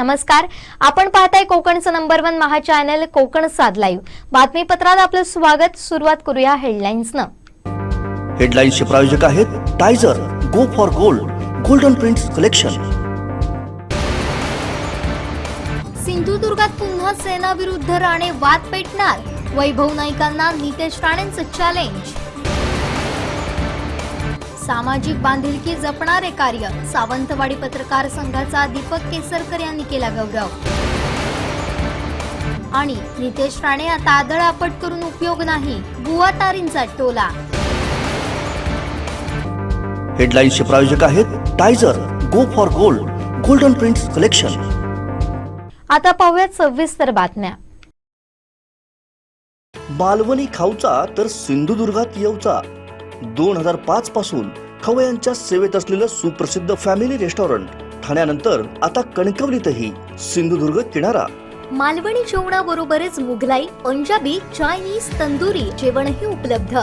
नमस्कार, आपण पाहताय कोकणचं नंबर 1 महा चॅनल कोकण साध लाईव्ह. बातमीपत्रात आपलं स्वागत. सुरुवात करूया हेडलाईन्सनं. हेडलाईन्सचे प्रायोजक आहेत टायझर, go for gold, golden prints collection. सिंधुदुर्गात पुन्हा सेना विरुद्ध राणे वाद पेटणार. वैभव नाईकांना नितेश राणेंचं चॅलेंज. सामाजिक बांधिलकी जपणारे कार्य. सावंतवाडी पत्रकार संघाचा दीपक केसरकर यांनी केला गौरव. आणि नितेश राणे आता आदळआपट करून उपयोग नाही, बुवातारींचा टोला. हेडलाईन्सचे प्रायोजक आहेत टायझर, go for gold, golden prints collection. आता पाहूयात सविस्तर बातम्या. मालवणी खाऊचा तर सिंधुदुर्गात येऊचा. 2005 पासून खवय्यांच्या सेवेत असलेलं सुप्रसिद्ध फॅमिली रेस्टॉरंट ठाण्यानंतर आता कणकवलीतही सिंधुदुर्ग किनारा. मालवणी जेवणाबरोबरच मुघलाई, पंजाबी, चायनीज, तंदुरी जेवणही उपलब्ध.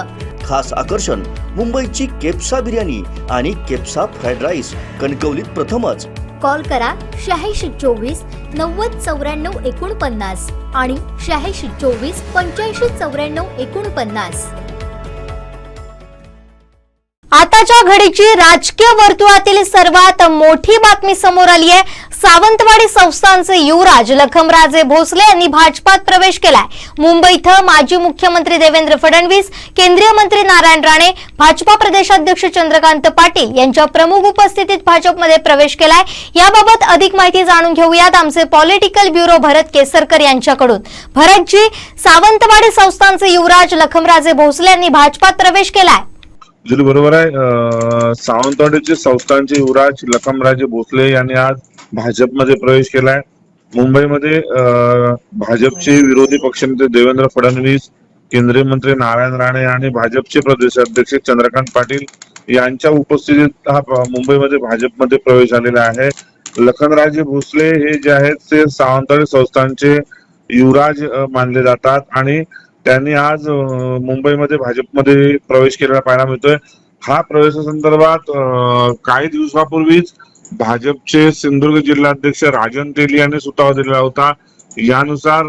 खास आकर्षण मुंबईची केप्सा बिर्याणी आणि केप्सा फ्राईड राईस कणकवलीत प्रथमच. कॉल करा 8624 90 94 49 आणि 8624 85 94 49. आताच्या घडीची राजकीय वर्तुळातील सर्वात मोठी बातमी समोर आली आहे. सावंतवाडी संस्थानचे युवराज लखमराजे भोसले यांनी भाजपात प्रवेश केलाय. मुंबई इथं माजी मुख्यमंत्री देवेंद्र फडणवीस, केंद्रीय मंत्री नारायण राणे, भाजपा प्रदेशाध्यक्ष चंद्रकांत पाटील यांच्या प्रमुख उपस्थितीत भाजपमध्ये प्रवेश केलाय. याबाबत अधिक माहिती जाणून घेऊयात आमचे पॉलिटिकल ब्युरो भरत केसरकर यांच्याकडून. भरतजी, सावंतवाडी संस्थानचे युवराज लखमराजे भोसले यांनी भाजपात प्रवेश केलाय. जुली बरोबर आहे. सावंतवाडीचे संस्थानचे युवराज लखमराजे भोसले यांनी आज भाजपमध्ये प्रवेश केलाय. मुंबईमध्ये भाजपचे विरोधी पक्षनेते देवेंद्र फडणवीस, केंद्रीय मंत्री नारायण राणे आणि भाजपचे प्रदेशाध्यक्ष चंद्रकांत पाटील यांच्या उपस्थितीत हा मुंबईमध्ये भाजपमध्ये प्रवेश झालेला आहे. लखनराजे भोसले हे जे आहेत ते सावंतवाडी संस्थानचे युवराज मानले जातात आणि त्यांनी आज मुंबईमध्ये भाजपमध्ये प्रवेश केलेला पाहायला मिळतोय. हा प्रवेशासंदर्भात काही दिवसापूर्वीच भाजपचे सिंधुदुर्ग जिल्हाध्यक्ष राजन तेली यांनी सुतावा दिलेला होता. यानुसार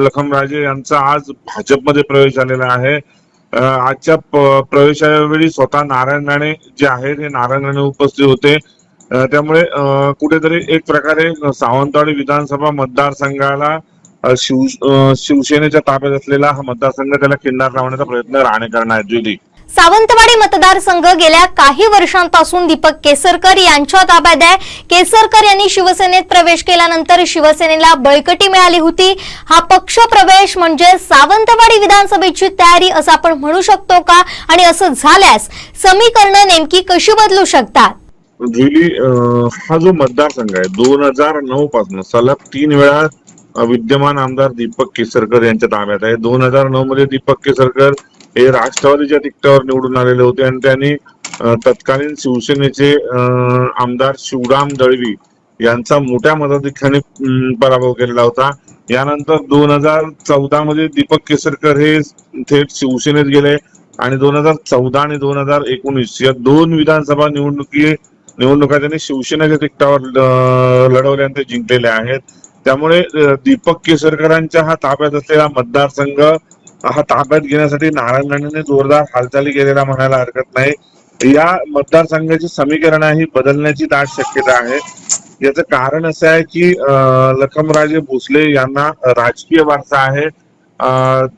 लखमराजे यांचा आज भाजपमध्ये प्रवेश झालेला आहे. आजच्या प्रवेशावेळी स्वतः नारायण राणे जे आहेत हे नारायण राणे उपस्थित होते. त्यामुळे कुठेतरी एक प्रकारे सावंतवाडी विधानसभा मतदारसंघाला शिवसेनेच्या ताब्यात असलेला हा मतदारसंघ त्याला किनार लावण्याचा प्रयत्न राणे करणार आहेत. जुली, सावंतवाडी मतदारसंघ गेल्या काही वर्षांपासून दीपक केसरकर यांच्या ताब्यात आहे. केसरकर यांनी शिवसेनेत प्रवेश केल्यानंतर शिवसेनेला बळकटी मिळाली होती. हा पक्ष प्रवेश म्हणजे सावंतवाडी विधानसभेची तयारी असं आपण म्हणू शकतो का? आणि असं झाल्यास समीकरणं नेमकी कशी बदलू शकतात? जुली, हा जो मतदारसंघ आहे 2009 पासून सलग 3 वेळा विद्यमान आमदार दीपक केसरकर यांच्या ताब्यात आहे. 2009 मध्ये दीपक केसरकर हे राष्ट्रवादीच्या तिकिटावर निवडून आलेले होते आणि त्यांनी तत्कालीन शिवसेनेचे आमदार शिवराम दळवी यांचा मोठ्या मताधिक्याने पराभव केलेला होता. यानंतर 2014 मध्ये दीपक केसरकर हे थेट शिवसेनेत गेले आणि 2014 आणि 2019 या 2 विधानसभा निवडणुका त्यांनी शिवसेनेच्या तिकिटावर लढवले आणि ते जिंकलेले आहेत. त्यामुळे दीपक केसरकरांच्या हा ताब्यात असलेला मतदारसंघ हा ताब्यात घेण्यासाठी नारायण राणेंनी जोरदार हालचाली केलेला म्हणायला हरकत नाही. या मतदारसंघाची समीकरण ही बदलण्याची दाट शक्यता आहे. याचं कारण असं आहे की लखमराजे भोसले यांना राजकीय वारसा आहे.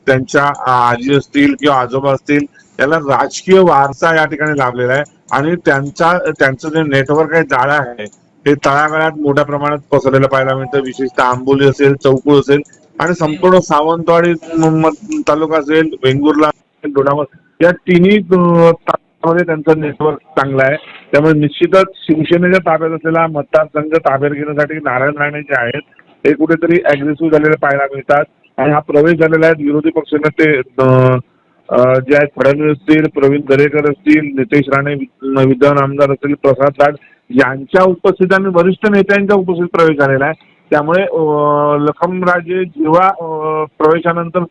त्यांच्या आजी असतील किंवा आजोबा असतील याला राजकीय वारसा या ठिकाणी लाभलेला आहे आणि त्यांचं जे नेटवर्क आहे, जाळं आहे, ते तळागाळात मोठ्या प्रमाणात पसरलेलं पाहायला मिळतं. विशेषतः आंबोली असेल, चौकूळ असेल आणि संपूर्ण सावंतवाडी तालुका असेल, वेंगुर्ला, डोडावर या तिन्ही तालुक्यामध्ये त्यांचं नेटवर्क चांगलं आहे. त्यामुळे निश्चितच शिवसेनेच्या ताब्यात असलेला मतदारसंघ ताब्यात घेण्यासाठी नारायण राणे जे आहेत हे कुठेतरी अग्रेसिव्ह झालेले पाहायला मिळतात आणि हा प्रवेश झालेला आहे. विरोधी पक्षनेते जे आहेत फडणवीस असतील, प्रवीण दरेकर असतील, नितेश राणे विद्यमान आमदार असतील, प्रसाद लाड यांच्या उपस्थितीत आणि वरिष्ठ नेत्यांच्या उपस्थितीत प्रवेश झालेला आहे. त्यामुळे लखमराजे जेव्हा प्रवेशानंतर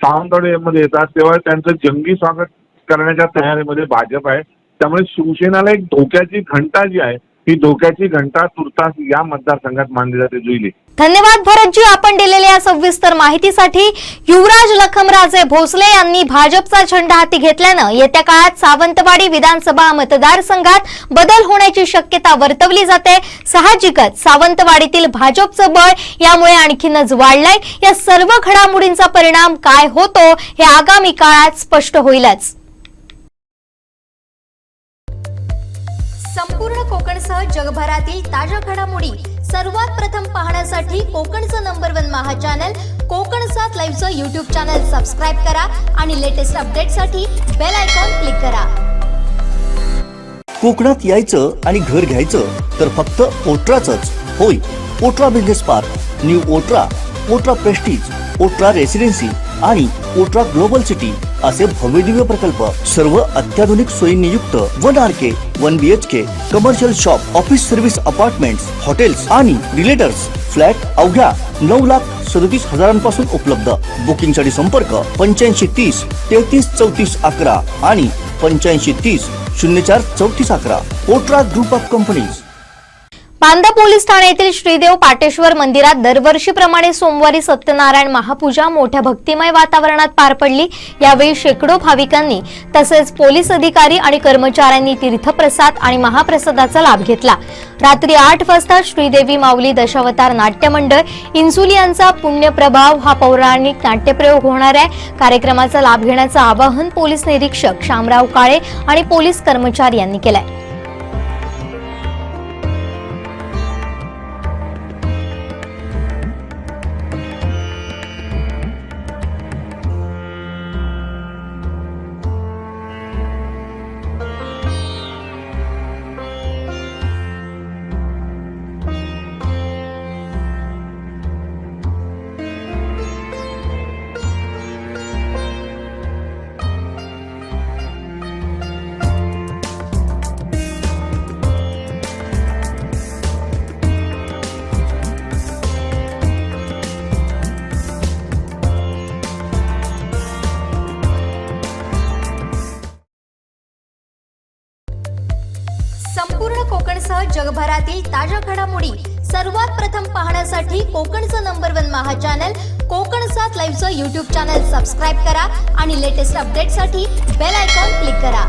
सावंतवाडीमध्ये येतात तेव्हा त्यांचं जंगी स्वागत करण्याच्या तयारीमध्ये भाजप आहे. त्यामुळे शिवसेनेला एक धोक्याची घंटा जी आहे ही धोक्याची घंटा तुर्तास या मतदारसंघात मानली जाते. जुईली. धन्यवाद भरतजी, आपण दिलेल्या या सविस्तर माहितीसाठी. युवराज लखमराजे भोसले यांनी भाजपचा झेंडा हाती घेतल्यानं येत्या काळात सावंतवाडी विधानसभा मतदारसंघात बदल होण्याची शक्यता वर्तवली जाते. साहजिकच सावंतवाडीतील भाजपचं बळ यामुळे आणखीनच वाढलंय. या सर्व घडामोडींचा परिणाम काय होतो हे आगामी काळात स्पष्ट होईलच. संपूर्ण कोकणसह जगभरातील ताज्या घडामोडी सर्वात प्रथम पाहण्यासाठी कोकणचं नंबर 1 महा चॅनल कोकण 7 लाईव्हचं यूट्यूब चॅनल सबस्क्राईब करा आणि लेटेस्ट अपडेटसाठी बेल आयकॉन क्लिक करा. कोकणात यायचं आणि घर घ्यायचं तर फक्त ओट्राचंच. होय, Otra business park, new Otra, Otra prestige, Otra residency आणि ओट्रा ग्लोबल सिटी असे भव्यदिव्य प्रकल्प. सर्व अत्याधुनिक सोयींनी युक्त 1 RK 1 BHK commercial shop, office service apartments, hotels आणि रिलेटर्स फ्लॅट अवघ्या 9,37,000 उपलब्ध. बुकिंग साठी संपर्क 8530 33 34 11 आणि 8530 04 34 11. Otra group of companies. Banda police ठाण्यातील श्रीदेव पाटेश्वर मंदिरात दरवर्षीप्रमाणे सोमवारी सत्यनारायण महापूजा मोठ्या भक्तिमय वातावरणात पार पडली. यावेळी शेकडो भाविकांनी तसेच पोलीस अधिकारी आणि कर्मचाऱ्यांनी तीर्थप्रसाद आणि महाप्रसादाचा लाभ घेतला. रात्री 8 वाजता श्रीदेवी माऊली दशावतार नाट्य मंडळ इंसुली यांचा पुण्यप्रभाव हा पौराणिक नाट्यप्रयोग होणार आहे. कार्यक्रमाचा लाभ घेण्याचं आवाहन पोलीस निरीक्षक शामराव काळे आणि पोलीस कर्मचारी यांनी केलंय. संपूर्ण कोकणसह जगभरातील ताज्या घडामोडी सर्वात प्रथम पाहण्यासाठी कोकणचं नंबर 1 महा चॅनल कोकण 7 लाईव्हचं यूट्यूब चॅनल सबस्क्राईब करा आणि लेटेस्ट अपडेटसाठी बेल आयकॉन क्लिक करा.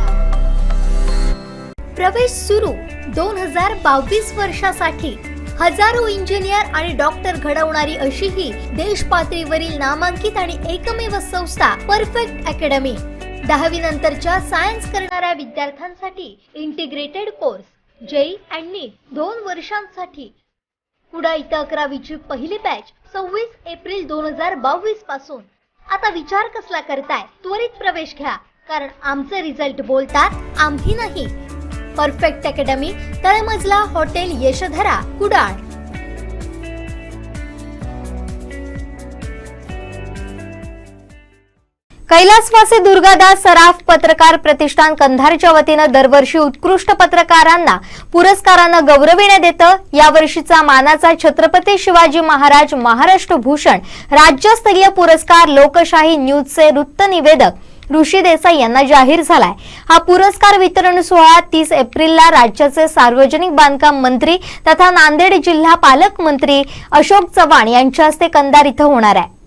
प्रवेश सुरू 2022 वर्षासाठी. हजारो इंजिनियर आणि डॉक्टर घडवणारी अशी ही देश पातळीवरील नामांकित आणि एकमेव संस्था परफेक्ट अकॅडमी. 10वी नंतरच्या सायन्स करणाऱ्या विद्यार्थ्यांसाठी इंटिग्रेटेड कोर्स, JEE आणि NEET 2 वर्षांसाठी. कुडा इथं 11वीची पहिली बॅच 26 एप्रिल 2022 पासून. आता विचार कसला करताय? त्वरित प्रवेश घ्या, कारण आमचे रिझल्ट बोलतात, आम्ही नाही. परफेक्ट अकॅडमी, तळमजला, हॉटेल यशोधरा, कुडाळ. कैलासवासी दुर्गादास सराफ पत्रकार प्रतिष्ठान कंधारच्या वतीनं दरवर्षी उत्कृष्ट पत्रकारांना पुरस्कारानं गौरविण्यात येतं. यावर्षीचा मानाचा छत्रपती शिवाजी महाराज महाराष्ट्र भूषण राज्यस्तरीय पुरस्कार लोकशाही न्यूजचे वृत्तनिवेदक ऋषी देसाई यांना जाहीर झालाय. हा पुरस्कार वितरण सोहळा 30 एप्रिलला राज्याचे सार्वजनिक बांधकाम मंत्री तथा नांदेड जिल्हा पालकमंत्री अशोक चव्हाण यांच्या हस्ते कंधार इथं होणार आहे.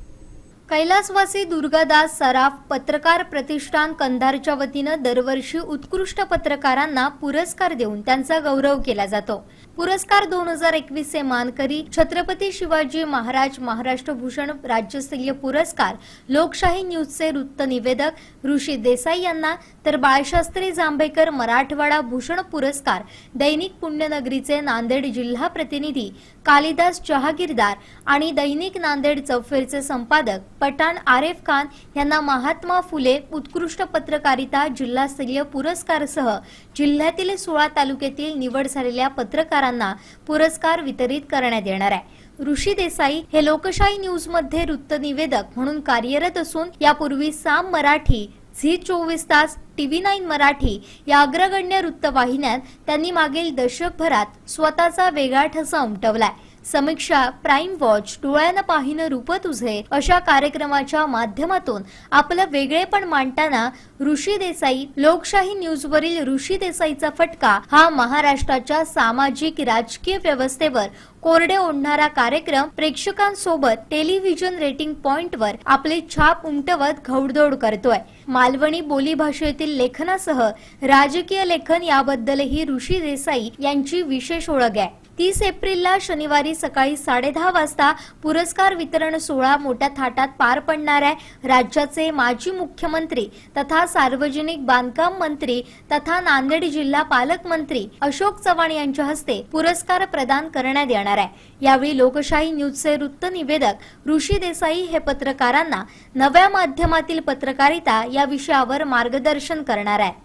कैलासवासी दुर्गादास सराफ पत्रकार प्रतिष्ठान कंधारच्या वतीनं दरवर्षी उत्कृष्ट पत्रकारांना पुरस्कार देऊन त्यांचा गौरव केला जातो. पुरस्कार 2021 चे मानकरी छत्रपती शिवाजी महाराज महाराष्ट्र भूषण राज्यस्तरीय पुरस्कार लोकशाही न्यूजचे वृत्तनिवेदक ऋषी देसाई यांना, तर बाळशास्त्री जांभेकर मराठवाडा भूषण पुरस्कार दैनिक पुण्यनगरीचे नांदेड जिल्हा प्रतिनिधी कालिदास जहागीरदार आणि दैनिक नांदेड चौफेरचे संपादक पठाण आरेफ खान यांना महात्मा फुले उत्कृष्ट पत्रकारिता जिल्हास्तरीय पुरस्कारासह जिल्ह्यातील 16 तालुक्यातील निवड झालेल्या पत्रकारांना पुरस्कार वितरित करण्यात येणार आहे. ऋषी देसाई हे लोकशाही न्यूज मध्ये वृत्तनिवेदक म्हणून कार्यरत असून यापूर्वी साम मराठी, झी 24 तास, TV9 मराठी या अग्रगण्य वृत्तवाहिन्यात त्यांनी मागील दशकभरात स्वतःचा वेगळा ठसा उमटवलाय. समीक्षा, प्राईम वॉच, डोळ्यानं पाहिनं रूप तुझे अशा कार्यक्रमाच्या माध्यमातून आपलं वेगळेपण मांडताना ऋषी देसाई, लोकशाही न्यूजवरील ऋषी देसाईचा फटका हा महाराष्ट्राच्या सामाजिक राजकीय व्यवस्थेवर कोरडे ओढणारा कार्यक्रम प्रेक्षकांसोबत टेलिव्हिजन रेटिंग पॉइंटवर आपली छाप उमटवत घौडदौड करतोय. मालवणी बोलीभाषेतील लेखनासह राजकीय लेखन याबद्दलही ऋषी देसाई यांची विशेष ओळख आहे. 30 एप्रिलला शनिवारी सकाळी 10:30 वाजता पुरस्कार वितरण सोहळा मोठ्या थाटात पार पडणार आहे. राज्याचे माजी मुख्यमंत्री तथा सार्वजनिक बांधकाम मंत्री तथा नांदेड जिल्हा पालकमंत्री अशोक चव्हाण यांच्या हस्ते पुरस्कार प्रदान करण्यात येणार आहे. यावेळी लोकशाही न्यूजचे वृत्त निवेदक ऋषी देसाई हे पत्रकारांना नव्या माध्यमातील पत्रकारिता या विषयावर मार्गदर्शन करणार आहे.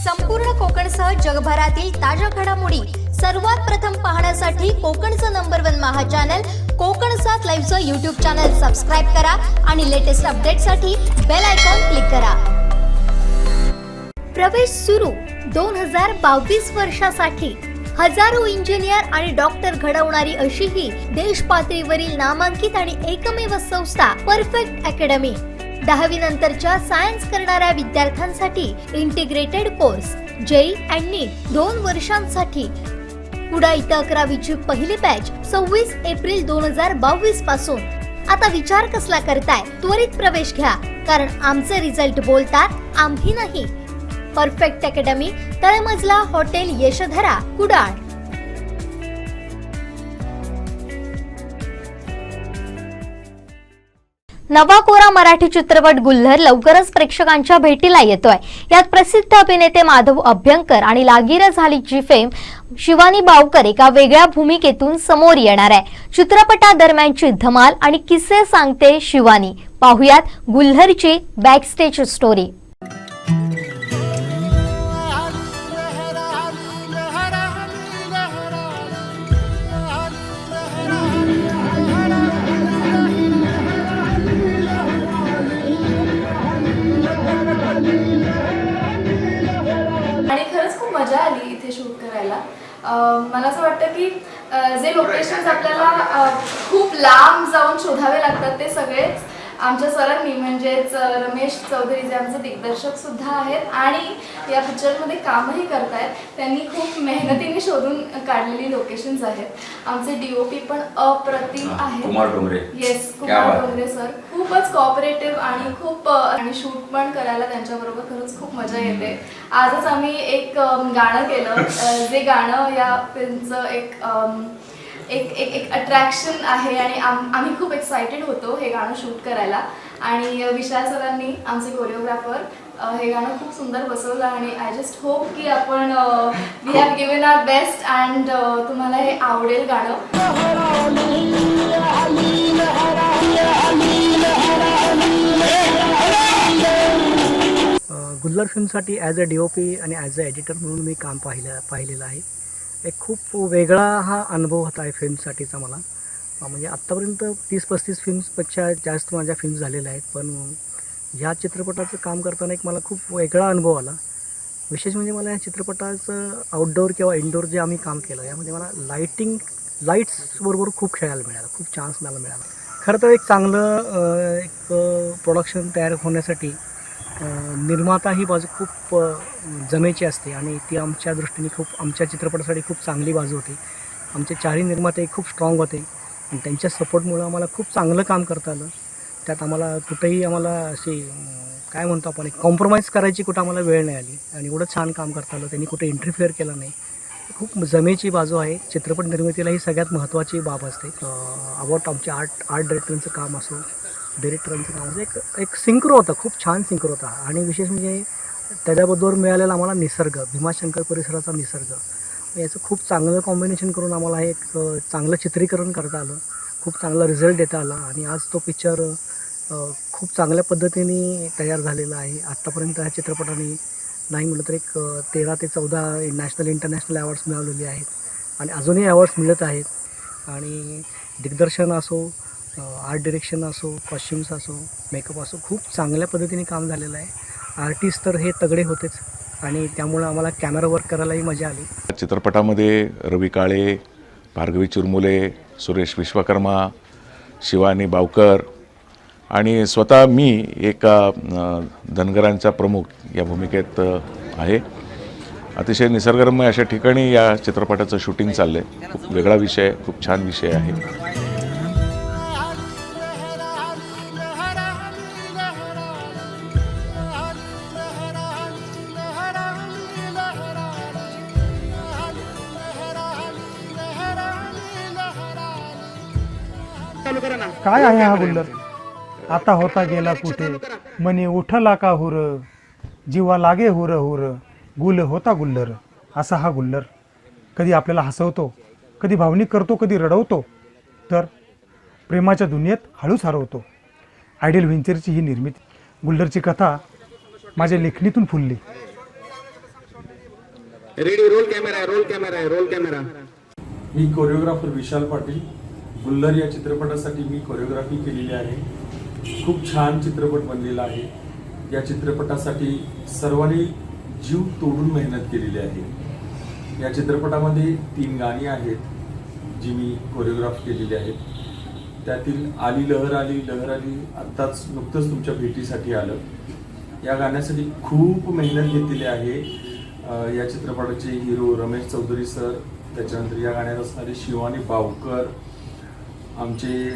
संपूर्ण कोकणसह जगभरातील ताज्या घडामोडी सर्वात प्रथम पाहण्यासाठी कोकणचं नंबर 1 महा चॅनल कोकण 7 लाईव्हचं यूट्यूब चॅनल सबस्क्राईब करा आणि लेटेस्ट अपडेटसाठी बेल आयकॉन क्लिक करा. प्रवेश सुरू 2022 वर्षासाठी हजारो इंजिनियर आणि डॉक्टर घडवणारी अशी ही देश पातळीवरील नामांकित आणि एकमेव संस्था परफेक्ट अकॅडमी. 10वी नंतरच्या सायन्स करणाऱ्या विद्यार्थ्यांसाठी इंटिग्रेटेड कोर्स जेई आणि नीट 2 वर्षांसाठी. पुढे इथं 11वीची पहिली बॅच 26 एप्रिल 2022 पासून. आता विचार कसला करताय? त्वरित प्रवेश घ्या, कारण आमचे रिझल्ट बोलतात, आम्ही नाही. परफेक्ट अकॅडमी, तळमजला, हॉटेल यशोधरा, कुडाळ. नवा कोरा मराठी चित्रपट गुल्हर लवकरच प्रेक्षकांच्या भेटीला येतोय. यात प्रसिद्ध अभिनेते माधव अभ्यंकर आणि लागीर झालीची फेम शिवानी बावकर एका वेगळ्या भूमिकेतून समोर येणार आहे. चित्रपटादरम्यानची धमाल आणि किस्से सांगते शिवानी. पाहुयात गुल्हरची बॅकस्टेज स्टोरी. आणि खरंच खूप मजा आली इथे शूट करायला. मला असं वाटतं की जे लोकेशन्स आपल्याला खूप लांब जाऊन शोधावे लागतात ते सगळेच आमच्या सरांनी म्हणजेच रमेश चौधरी जे आमचे दिग्दर्शक सुद्धा आहेत आणि या पिक्चरमध्ये कामही करतायत, त्यांनी खूप मेहनतीने शोधून काढलेली लोकेशन्स आहेत. आमचे DOP पण अप्रतिम आहेत, कुमार डोंगरे. येस, कुमार डोंगरे सर खूपच कॉपरेटिव्ह आणि खूप आणि शूट पण करायला त्यांच्याबरोबर खरंच खूप मजा येते. आजच आम्ही एक गाणं केलं, जे गाणं या फिल्मचं एक अट्रॅक्शन आहे आणि आम्ही खूप एक्सायटेड होतो हे गाणं शूट करायला. आणि विशाल सरांनी आमचे कोरिओग्राफर हे गाणं खूप सुंदर बसवलं आणि आय जस्ट होप की आपण we have given our best and तुम्हाला हे आवडेल गाणं. गुल्लर फिल्मसाठी ॲज अ DOP आणि ॲज अ एडिटर म्हणून मी काम पाहिलेलं आहे. एक खूप वेगळा हा अनुभव होता आहे फिल्मसाठीचा मला. म्हणजे आत्तापर्यंत 30-35 फिल्म्सपेक्षा जास्त माझ्या फिल्म्स झालेल्या आहेत, पण ह्या चित्रपटाचं काम करताना एक मला खूप वेगळा अनुभव आला. विशेष म्हणजे मला या चित्रपटाचं आउटडोअर किंवा इनडोअर जे आम्ही काम केलं यामध्ये मला लाईट्सबरोबर खूप खेळायला मिळालं, खूप चान्स मला मिळाला. खरं तर एक चांगलं एक प्रोडक्शन तयार होण्यासाठी निर्माता ही बाजू खूप जमेची असते आणि ती आमच्या दृष्टीने आमच्या चित्रपटासाठी खूप चांगली बाजू होती. आमचे 4ही निर्माते खूप स्ट्रॉंग होते आणि त्यांच्या सपोर्टमुळं आम्हाला खूप चांगलं काम करता आलं. त्यात आम्हाला कुठेही आम्हाला अशी काय म्हणतो आपण एक कॉम्प्रोमाइज करायची कुठं आम्हाला वेळ नाही आली आणि एवढं छान काम करता आलं. त्यांनी कुठे इंटरफिअर केला नाही. खूप जमेची बाजू आहे. चित्रपट निर्मितीला ही सगळ्यात महत्त्वाची बाब असते. अबाउट आमचे आर्ट डायरेक्टरांचं काम असो, डिरेक्टरांचं काम असो, एक सिंक्रो होता, खूप छान सिंक्रो होता. आणि विशेष म्हणजे त्याच्याबरोबर मिळालेला आम्हाला निसर्ग, भीमाशंकर परिसराचा निसर्ग, याचं खूप चांगलं कॉम्बिनेशन करून आम्हाला हे एक चांगलं चित्रीकरण करता आलं, खूप चांगला रिझल्ट देता आला आणि आज तो पिक्चर खूप चांगल्या पद्धतीने तयार झालेला आहे. आत्तापर्यंत ह्या चित्रपटाने नाही म्हटलं तर एक 13 ते 14 नॅशनल इंटरनॅशनल अवॉर्ड्स मिळवलेले आहेत आणि अजूनही अवॉर्ड्स मिळत आहेत. आणि दिग्दर्शन असो, आर्ट डिरेक्शन असो, कॉस्ट्युम्स असो, मेकअप असो, खूप चांगल्या पद्धतीने काम झालेलं आहे. आर्टिस्ट तर हे तगडे होतेच आणि त्यामुळं आम्हाला कॅमेरा वर्क करायलाही मजा आली. चित्रपटामध्ये रवी काळे, भार्गवी चिरमुले, सुरेश विश्वकर्मा, शिवानी बावकर आणि स्वतः मी एका धनगरांचा प्रमुख या भूमिकेत आहे. अतिशय निसर्गरम्य अशा ठिकाणी या चित्रपटाचं शूटिंग चाललं आहे. खूप वेगळा विषय, खूप छान विषय आहे. काय आहे हा गुल्लर? आता होता गेला कुठे, मनी उठला का हुर, जीवा लागे हुर हुर, गुल होता गुल्लर. असा हा गुल्लर कधी आपल्याला हसवतो, कधी भावनिक करतो, कधी रडवतो, तर प्रेमाच्या दुनियेत हळूच हरवतो. आयडियल व्हेंचरची ही निर्मिती, गुल्लरची कथा माझ्या लेखणीतून फुलली. मी कोरिओग्राफर विशाल पाटील. गुल्लर या चित्रपटासाठी मी कोरिओग्राफी केलेली आहे. खूप छान चित्रपट बनलेला आहे. या चित्रपटासाठी सर्वांनी जीव तोडून मेहनत केलेली आहे. या चित्रपटामध्ये 3 गाणी आहेत जी मी कोरिओग्राफ केलेली आहेत. त्यातील आली लहर आली लहर आली आत्ताच नुकतंच तुमच्या भेटीसाठी आलं. या गाण्यासाठी खूप मेहनत घेतलेली आहे. या चित्रपटाचे हिरो रमेश चौधरी सर, त्याच्यानंतर या गाण्यात असणारे शिवानी बावकर, आमचे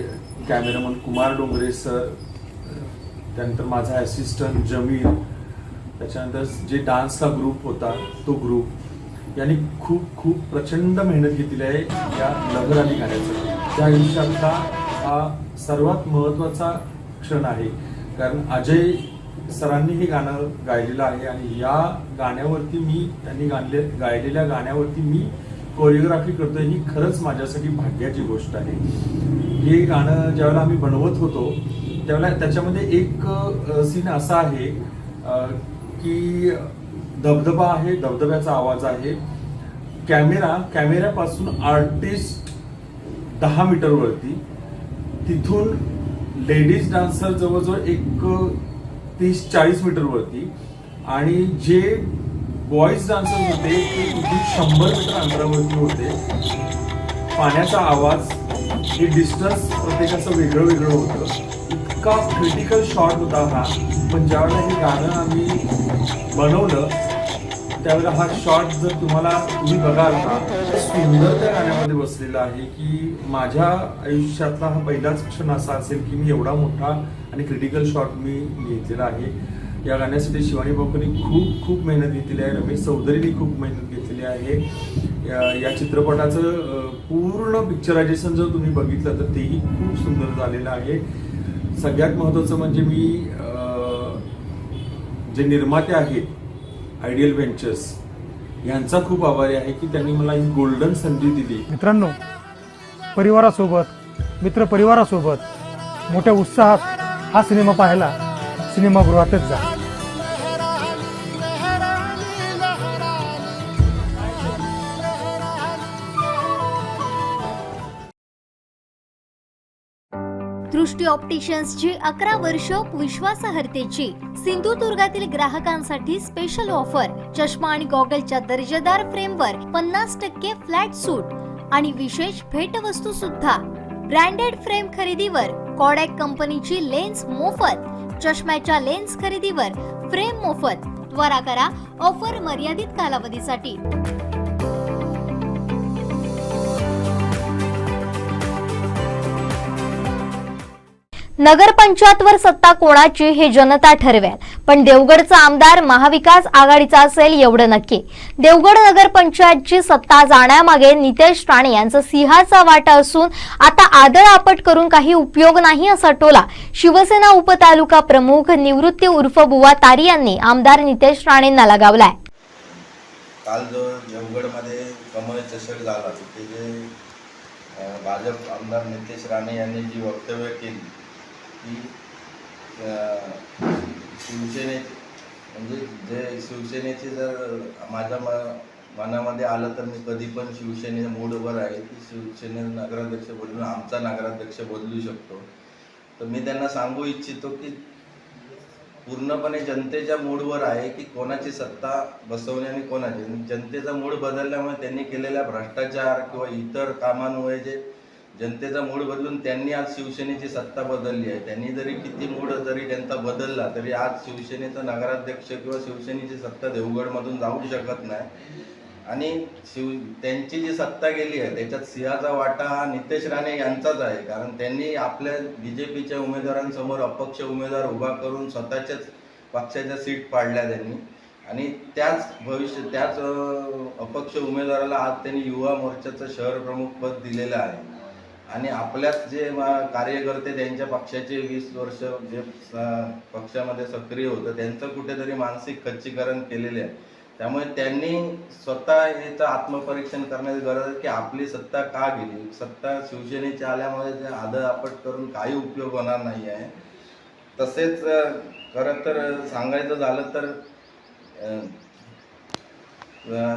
कॅमेरामन कुमार डोंगरे सर, त्यानंतर माझा असिस्टंट जमीर, त्याच्यानंतर जे डान्सचा ग्रुप होता तो ग्रुप, यांनी खूप खूप प्रचंड मेहनत घेतलेली आहे या लहर आली गाण्यासाठी. त्या आयुष्यातला हा सर्वात महत्त्वाचा क्षण आहे, कारण अजय सरांनी हे गाणं गायलेलं आहे आणि या गाण्यावरती मी त्यांनी गायलेल्या गाण्यावरती मी कोरिओग्राफी करतोय. ही खरंच माझ्यासाठी भाग्याची गोष्ट आहे. हे गाणं ज्यावेळेला आम्ही बनवत होतो त्यावेळेला त्याच्यामध्ये एक सीन असा आहे की धबधबा आहे, धबधब्याचा आवाज आहे, कॅमेऱ्यापासून आर्टिस्ट 10 मीटरवरती, तिथून लेडीज डान्सर जवळजवळ एक 30-40 मीटरवरती आणि जे बॉईज डान्सर होते ते तिथे 100 मीटर अंतरावरती होते. पाण्याचा आवाज, हे डिस्टन्स प्रत्येकाचं वेगळं वेगळं होतं. इतका क्रिटिकल शॉट होता हा. पण ज्यावेळेला हे गाणं आम्ही बनवलं त्यावेळेला हा शॉट जर तुम्ही बघाल ना, सुंदर त्या गाण्यामध्ये बसलेला आहे की माझ्या आयुष्यातला हा पहिलाच क्षण असा असेल की मी एवढा मोठा आणि क्रिटिकल शॉट मी घेतलेला आहे. या गाण्यासाठी शिवानी बावकरनी खूप खूप मेहनत घेतलेली आहे. रमेश चौधरीनी खूप मेहनत घेतलेली आहे. या चित्रपटाचं पूर्ण पिक्चरायझेशन जर तुम्ही बघितलं तर तेही खूप सुंदर झालेलं आहे. सगळ्यात महत्त्वाचं म्हणजे मी जे निर्माते आहेत आयडियल व्हेंचर्स यांचा खूप आभारी आहे की त्यांनी मला ही गोल्डन संधी दिली. मित्रांनो, परिवारासोबत, मित्रपरिवारासोबत मोठ्या उत्साहात हा सिनेमा पाहायला सिनेमागृहातच जा. दृष्टी ऑप्टिशियन्सची 11 वर्ष विश्वासार्हतेची सिंधुदुर्गातील ग्राहकांसाठी स्पेशल ऑफर. चष्मा आणि गॉगलच्या दर्जेदार फ्रेमवर 50% फ्लॅट सूट आणि विशेष भेटवस्तू सुद्धा. ब्रँडेड फ्रेम खरेदीवर कॉडॅक कंपनीची लेन्स मोफत. चष्म्याच्या लेन्स खरेदीवर फ्रेम मोफत. त्वरा करा, ऑफर मर्यादित कालावधीसाठी. नगरपंचायतवर सत्ता कोणाची हे जनता ठरवेल, पण देवगडचा आमदार महाविकास आघाडीचा असेल एवढं नक्की. देवगड नगरपंचायतची सत्ता जाण्यामागे नितेश राणे यांचा सिंहाचा वाटा असून आता आदळ आपट करून काही उपयोग नाही असा टोला शिवसेना उपतालुका प्रमुख निवृत्ती उर्फ बुवा तारी यांनी आमदार नितेश राणेंना लगावलाय. काल जो देवगडमध्ये कमळ चषक झाला तिथे जे भाजप आमदार नितेश राणे यांनी जी वक्तव्य केली की शिवसेने म्हणजे जे शिवसेनेचे जर माझ्या मनामध्ये आलं तर मी कधी पण शिवसेने मूडवर आहे की शिवसेने नगराध्यक्ष बदलून आमचा नगराध्यक्ष बदलू शकतो. तर मी त्यांना सांगू इच्छितो की पूर्णपणे जनतेच्या मूडवर आहे की कोणाची सत्ता बसवणे आणि कोणाची. जनतेचा मूड बदलल्यामुळे त्यांनी केलेल्या भ्रष्टाचार किंवा इतर कामांमुळे जे जनतेचा मूड बदलून त्यांनी आज शिवसेनेची सत्ता बदलली आहे. त्यांनी जरी किती मूड जरी त्यांचा बदलला तरी आज शिवसेनेचा नगराध्यक्ष किंवा शिवसेनेची सत्ता देवगडमधून जाऊ शकत नाही. आणि त्यांची जी सत्ता गेली आहे त्याच्यात सिंहाचा वाटा हा नितेश राणे यांचाच आहे. कारण त्यांनी आपल्या BJPच्या उमेदवारांसमोर अपक्ष उमेदवार उभा करून स्वतःच्याच पक्षाच्या सीट पाडल्या त्यांनी. आणि त्याच अपक्ष उमेदवाराला आज त्यांनी युवा मोर्चाचं शहर प्रमुख पद दिलेलं आहे. आणि आपल्याच जे कार्यकर्ते त्यांच्या पक्षाचे 20 वर्ष जे पक्षामध्ये सक्रिय होतं त्यांचं कुठेतरी मानसिक खच्चीकरण केलेले आहे. त्यामुळे त्यांनी स्वतः याचं आत्मपरीक्षण करण्याची गरज आहे की आपली सत्ता का गेली. सत्ता शिवसेनेची आल्यामुळे जे आदळआपट करून काही उपयोग होणार नाही आहे. तसेच खरं तर सांगायचं झालं तर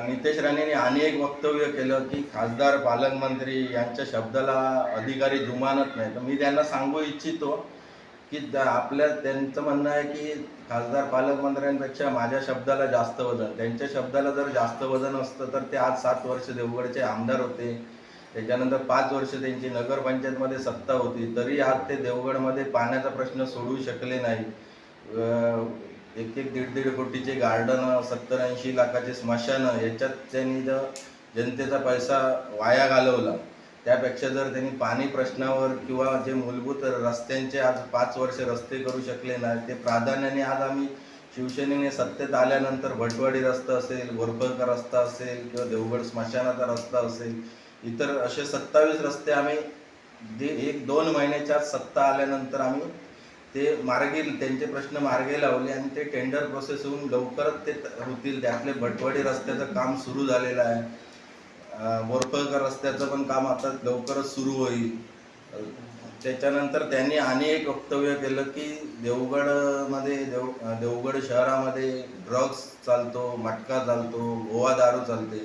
नितेश राणेंनी आणि एक वक्तव्य केलं की खासदार पालकमंत्री यांच्या शब्दाला अधिकारी जुमानत नाही. तर मी त्यांना सांगू इच्छितो की त्यांचं म्हणणं आहे की खासदार पालकमंत्र्यांपेक्षा माझ्या शब्दाला जास्त वजन. त्यांच्या शब्दाला जर जास्त वजन असतं तर ते आज 7 वर्ष देवगडचे आमदार होते. त्याच्यानंतर 5 वर्ष त्यांची नगरपंचायतमध्ये सत्ता होती. तरी आज ते देवगडमध्ये पाण्याचा प्रश्न सोडवू शकले नाही. 1-1.5 कोटीचे गार्डन, 70-80 लाखाचे स्मशानं याच्यात त्यांनी जनतेचा पैसा वाया घालवला. त्यापेक्षा जर त्यांनी पाणी प्रश्नावर किंवा जे मूलभूत रस्त्यांचे आज 5 वर्ष रस्ते करू शकले नाही ते प्राधान्याने आज आम्ही शिवसेनेने सत्तेत आल्यानंतर भटवाडी रस्ता असेल, वरपळकर रस्ता असेल किंवा देवगड स्मशानाचा रस्ता असेल, इतर असे 27 रस्ते आम्ही जे 1-2 महिन्याच्या सत्ता आल्यानंतर आम्ही ते त्यांचे प्रश्न मार्गी लावले आणि ते टेंडर प्रोसेस होऊन लवकरच ते होतील. त्यातले भटवाडी रस्त्याचं काम सुरू झालेलं आहे. वरपळकर रस्त्याचं पण काम आता लवकरच सुरू होईल. त्याच्यानंतर त्यांनी आणि एक वक्तव्य केलं की देवगड शहरामध्ये ड्रग्स चालतो, मटका चालतो, गोवा दारू चालते.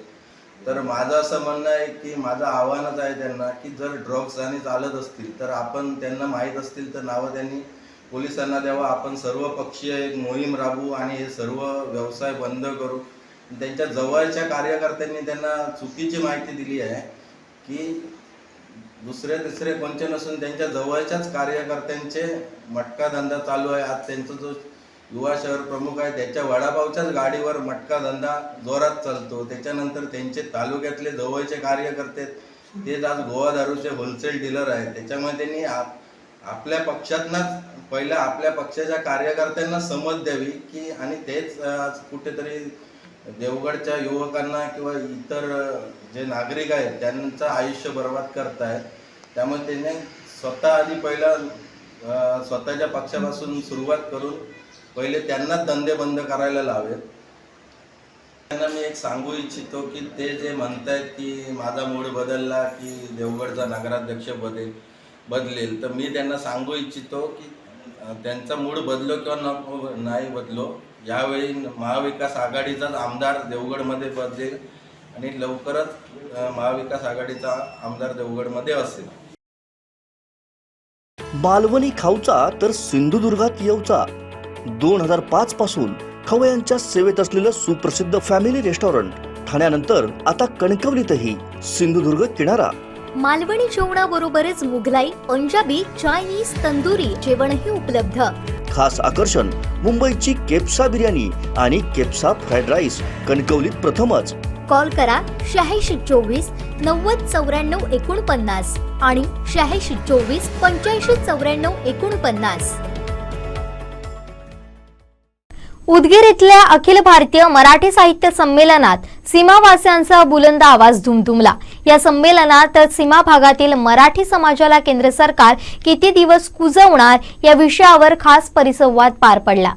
तर माझं असं म्हणणं आहे की माझं आव्हानच आहे त्यांना की जर ड्रग्स आणि चालत असतील तर आपण त्यांना माहीत असतील तर नावं त्यांनी पोलिसांना द्यावा. आपण सर्व पक्षीय एक मोहीम राबवू आणि हे सर्व व्यवसाय बंद करू. त्यांच्या जवळच्या कार्यकर्त्यांनी त्यांना चुकीची माहिती दिली आहे की दुसरे तिसरे कोणते नसून त्यांच्या जवळच्याच कार्यकर्त्यांचे मटका धंदा चालू आहे. आज त्यांचा जो युवा शहर प्रमुख आहे त्याच्या वडापावच्याच गाडीवर मटका धंदा जोरात चालतो. त्याच्यानंतर त्यांचे तालुक्यातले जवळचे कार्यकर्ते तेच आज गोवा दारूचे होलसेल डीलर आहेत. त्याच्यामुळे त्यांनी आपल्या पक्षातनंच पहिल्या आपल्या पक्षाच्या कार्यकर्त्यांना समज द्यावी की आणि तेच आज कुठेतरी देवगडच्या युवकांना किंवा इतर जे नागरिक आहेत त्यांचं आयुष्य बर्बाद करतायत. त्यामुळे त्यांनी स्वतः आधी पहिला स्वतःच्या पक्षापासून सुरुवात करून पहिले त्यांनाच धंदे बंद करायला लावेत. त्यांना मी एक सांगू इच्छितो की ते जे म्हणतायत की माझा मूड बदलला की देवगडचा नगराध्यक्ष बदलेल तर मी त्यांना सांगू इच्छितो की त्यांचा मूड बदलो किंवा नाही बदलो, यावेळी महाविकास आघाडीचाच आमदार देवगडमध्ये बदलेल आणि लवकरच महाविकास आघाडीचा आमदार देवगडमध्ये असेल. मालवणी खाऊचा तर सिंधुदुर्गात येऊचा. 2005 पासून खवय्यांच्या सेवेत असलेलं सुप्रसिद्ध फॅमिली रेस्टॉरंट ठाण्यानंतर आता कणकवलीतही. सिंधुदुर्ग किनारा. मालवणी जेवणाबरोबरच मुघलाई, पंजाबी, चायनीज, तंदुरी जेवणही उपलब्ध. खास आकर्षण मुंबईची केप्सा बिर्याणी आणि केप्सा फ्राईड राईस कणकवलीत प्रथमच. कॉल करा 8624 90 94 49 आणि 8624 85 94 49. उदगीर इथल्या अखिल भारतीय मराठी साहित्य संमेलनात सीमावासियांचा बुलंद आवाज धुमधुमला. या संमेलनात सीमा भागातील मराठी समाजाला केंद्र सरकार किती दिवस कुजवणार या विषयावर खास परिसंवाद पार पडला.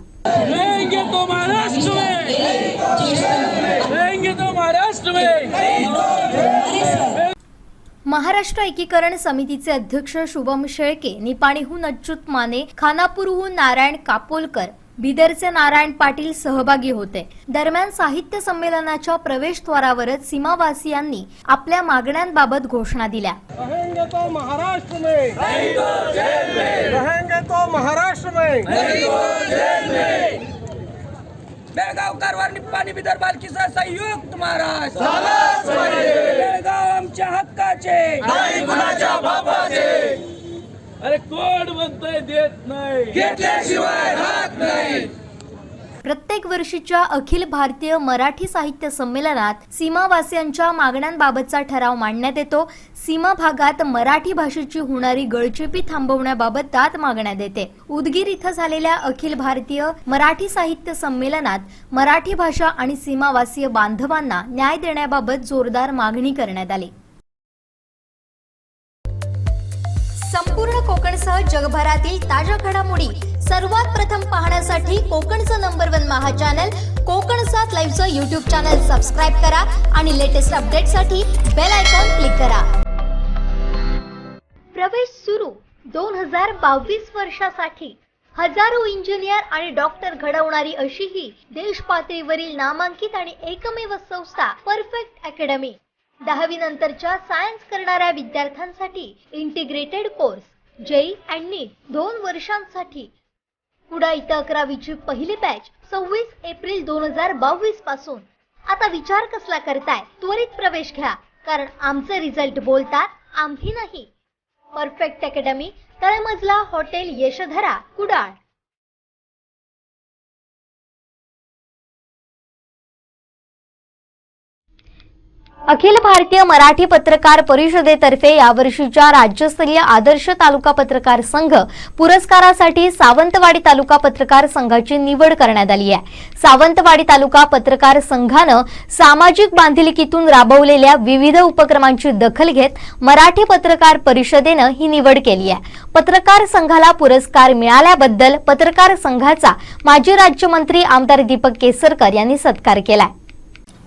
महाराष्ट्र एकीकरण समितीचे अध्यक्ष शुभम शेळके, निपाणीहून अच्युत माने, खानापूरहून नारायण कापोलकर, बिदरचे नारायण पाटील सहभागी होते. दरम्यान साहित्य संमेलनाच्या प्रवेशद्वारावरच सीमावासियांनी आपल्या मागण्यांबाबत घोषणा दिल्या. रहेंगे तो महाराष्ट्र में, नहीं तो जेल में. रहेंगे तो महाराष्ट्र में, नहीं तो जेल में. बेळगाव कारवार निप्पाणी बिदर बालकीचा संयुक्त महाराष्ट्र झालाच पाहिजे. बेळगाव आमच्या हक्काचे, नाही कुणाच्या बापाचे. अरे कोण म्हणतोय देत नाही, घेतल्याशिवाय राहत नाही. प्रत्येक वर्षीच्या अखिल भारतीय मराठी साहित्य संमेलनात सीमावासियांच्या मागण्यांबाबतचा ठराव मांडण्यात येतो. सीमा भागात मराठी भाषेची होणारी गळचेपी थांबवण्याबाबत दाद मागण्यात येते. उदगीर इथं झालेल्या अखिल भारतीय मराठी साहित्य संमेलनात मराठी भाषा आणि सीमावासीय बांधवांना न्याय देण्याबाबत जोरदार मागणी करण्यात आली. संपूर्ण कोकणसह जगभरातील ताज्या घडामोडी सर्वात प्रथम पाहण्यासाठी कोकणचं नंबर 1 महा चॅनल कोकण 7 लाईव्हचं यूट्यूब चॅनल सबस्क्राईब करा आणि लेटेस्ट अपडेटसाठी बेल आयकॉन क्लिक करा. प्रवेश सुरू 2022 वर्षासाठी हजारो इंजिनियर आणि डॉक्टर घडवणारी अशी ही देश पातळीवरील नामांकित आणि एकमेव संस्था परफेक्ट अकॅडमी. 10वी नंतरच्या सायन्स करणाऱ्या विद्यार्थ्यांसाठी इंटिग्रेटेड कोर्स जेई आणि नीट 2 वर्षांसाठी. पुढे इथं 11वीची पहिली बॅच 26 एप्रिल 2022 पासून. आता विचार कसला करताय? त्वरित प्रवेश घ्या, कारण आमचे रिझल्ट बोलतात, आम्ही नाही. परफेक्ट अकॅडमी, तळमजला, हॉटेल यशोधरा, कुडाळ. अखिल भारतीय मराठी पत्रकार परिषदेतर्फे यावर्षीच्या राज्यस्तरीय आदर्श तालुका पत्रकार संघ पुरस्कारासाठी सावंतवाडी तालुका पत्रकार संघाची निवड करण्यात आली आहे. सावंतवाडी तालुका पत्रकार संघानं सामाजिक बांधिलकीतून राबवलेल्या विविध उपक्रमांची दखल घेत मराठी पत्रकार परिषदेनं ही निवड केली आहे. पत्रकार संघाला पुरस्कार मिळाल्याबद्दल पत्रकार संघाचा माजी राज्यमंत्री आमदार दीपक केसरकर यांनी सत्कार केलाय.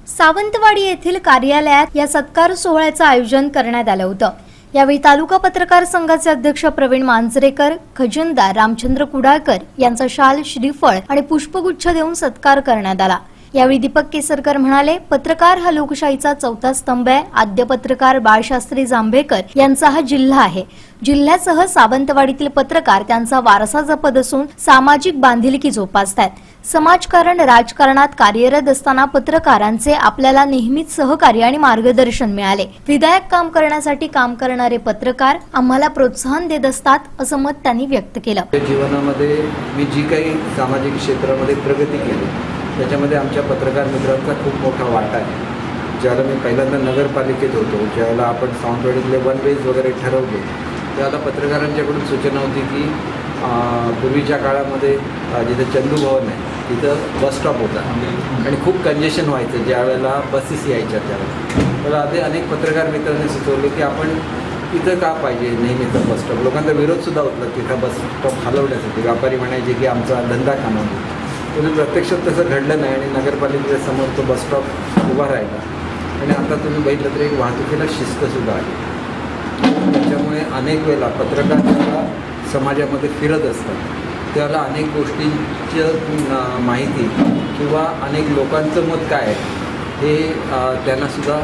सावंतवाडी येथील कार्यालयात या सत्कार सोहळ्याचं आयोजन करण्यात आलं होतं. यावेळी तालुका पत्रकार संघाचे अध्यक्ष प्रवीण मांजरेकर, खजिनदार रामचंद्र कुडाळकर यांचा शाल, श्रीफळ आणि पुष्पगुच्छ देऊन सत्कार करण्यात आला. यावेळी दीपक केसरकर म्हणाले, पत्रकार हा लोकशाहीचा 4था स्तंभ आहे. आद्य पत्रकार बाळशास्त्री जांभेकर यांचा हा जिल्हा आहे. जिल्ह्यासह सावंतवाडीतील पत्रकार त्यांचा वारसा जपत असून सामाजिक बांधिलकी जोपासतात. समाजकारण, राजकारणात कार्यरत असताना पत्रकारांचे आपल्याला नेहमीच सहकार्य आणि मार्गदर्शन मिळाले. विधायक काम करण्यासाठी काम करणारे पत्रकार आम्हाला प्रोत्साहन देत असतात, असं मत त्यांनी व्यक्त केलं. जीवनामध्ये मी जी काही सामाजिक क्षेत्रामध्ये प्रगती केली त्याच्यामध्ये आमच्या पत्रकार मित्रांचा खूप मोठा वाटा आहे. ज्यावेळेला मी पहिल्यांदा नगरपालिकेत होतो, ज्यावेळेला आपण सावंतवाडीतले वन वेज वगैरे ठरवले, त्यावेळेला पत्रकारांच्याकडून सूचना होती की पूर्वीच्या काळामध्ये जिथे चंदू भवन आहे तिथं बस स्टॉप होता आणि खूप कंजेशन व्हायचं ज्यावेळेला बसेस यायच्या त्यावेळेला. तर आधी अनेक पत्रकार मित्रांनी सुचवले की आपण तिथं का पाहिजे नेहमीचा बस स्टॉप. लोकांचा विरोधसुद्धा होता तिथं बस स्टॉप हलवण्यासाठी. व्यापारी म्हणायचे की आमचा धंदा कामावतो. पण प्रत्यक्षात तसं घडलं नाही आणि नगरपालिकेच्या समोर तो बस स्टॉप उभा राहिला. आणि आता तुम्ही बघितलं तर एक वाहतुकीला शिस्तसुद्धा आहे. त्याच्यामुळे अनेक वेळेला पत्रकार जेव्हा समाजामध्ये फिरत असतात त्याला अनेक गोष्टींची माहिती किंवा अनेक लोकांचं मत काय आहे हे त्यांनासुद्धा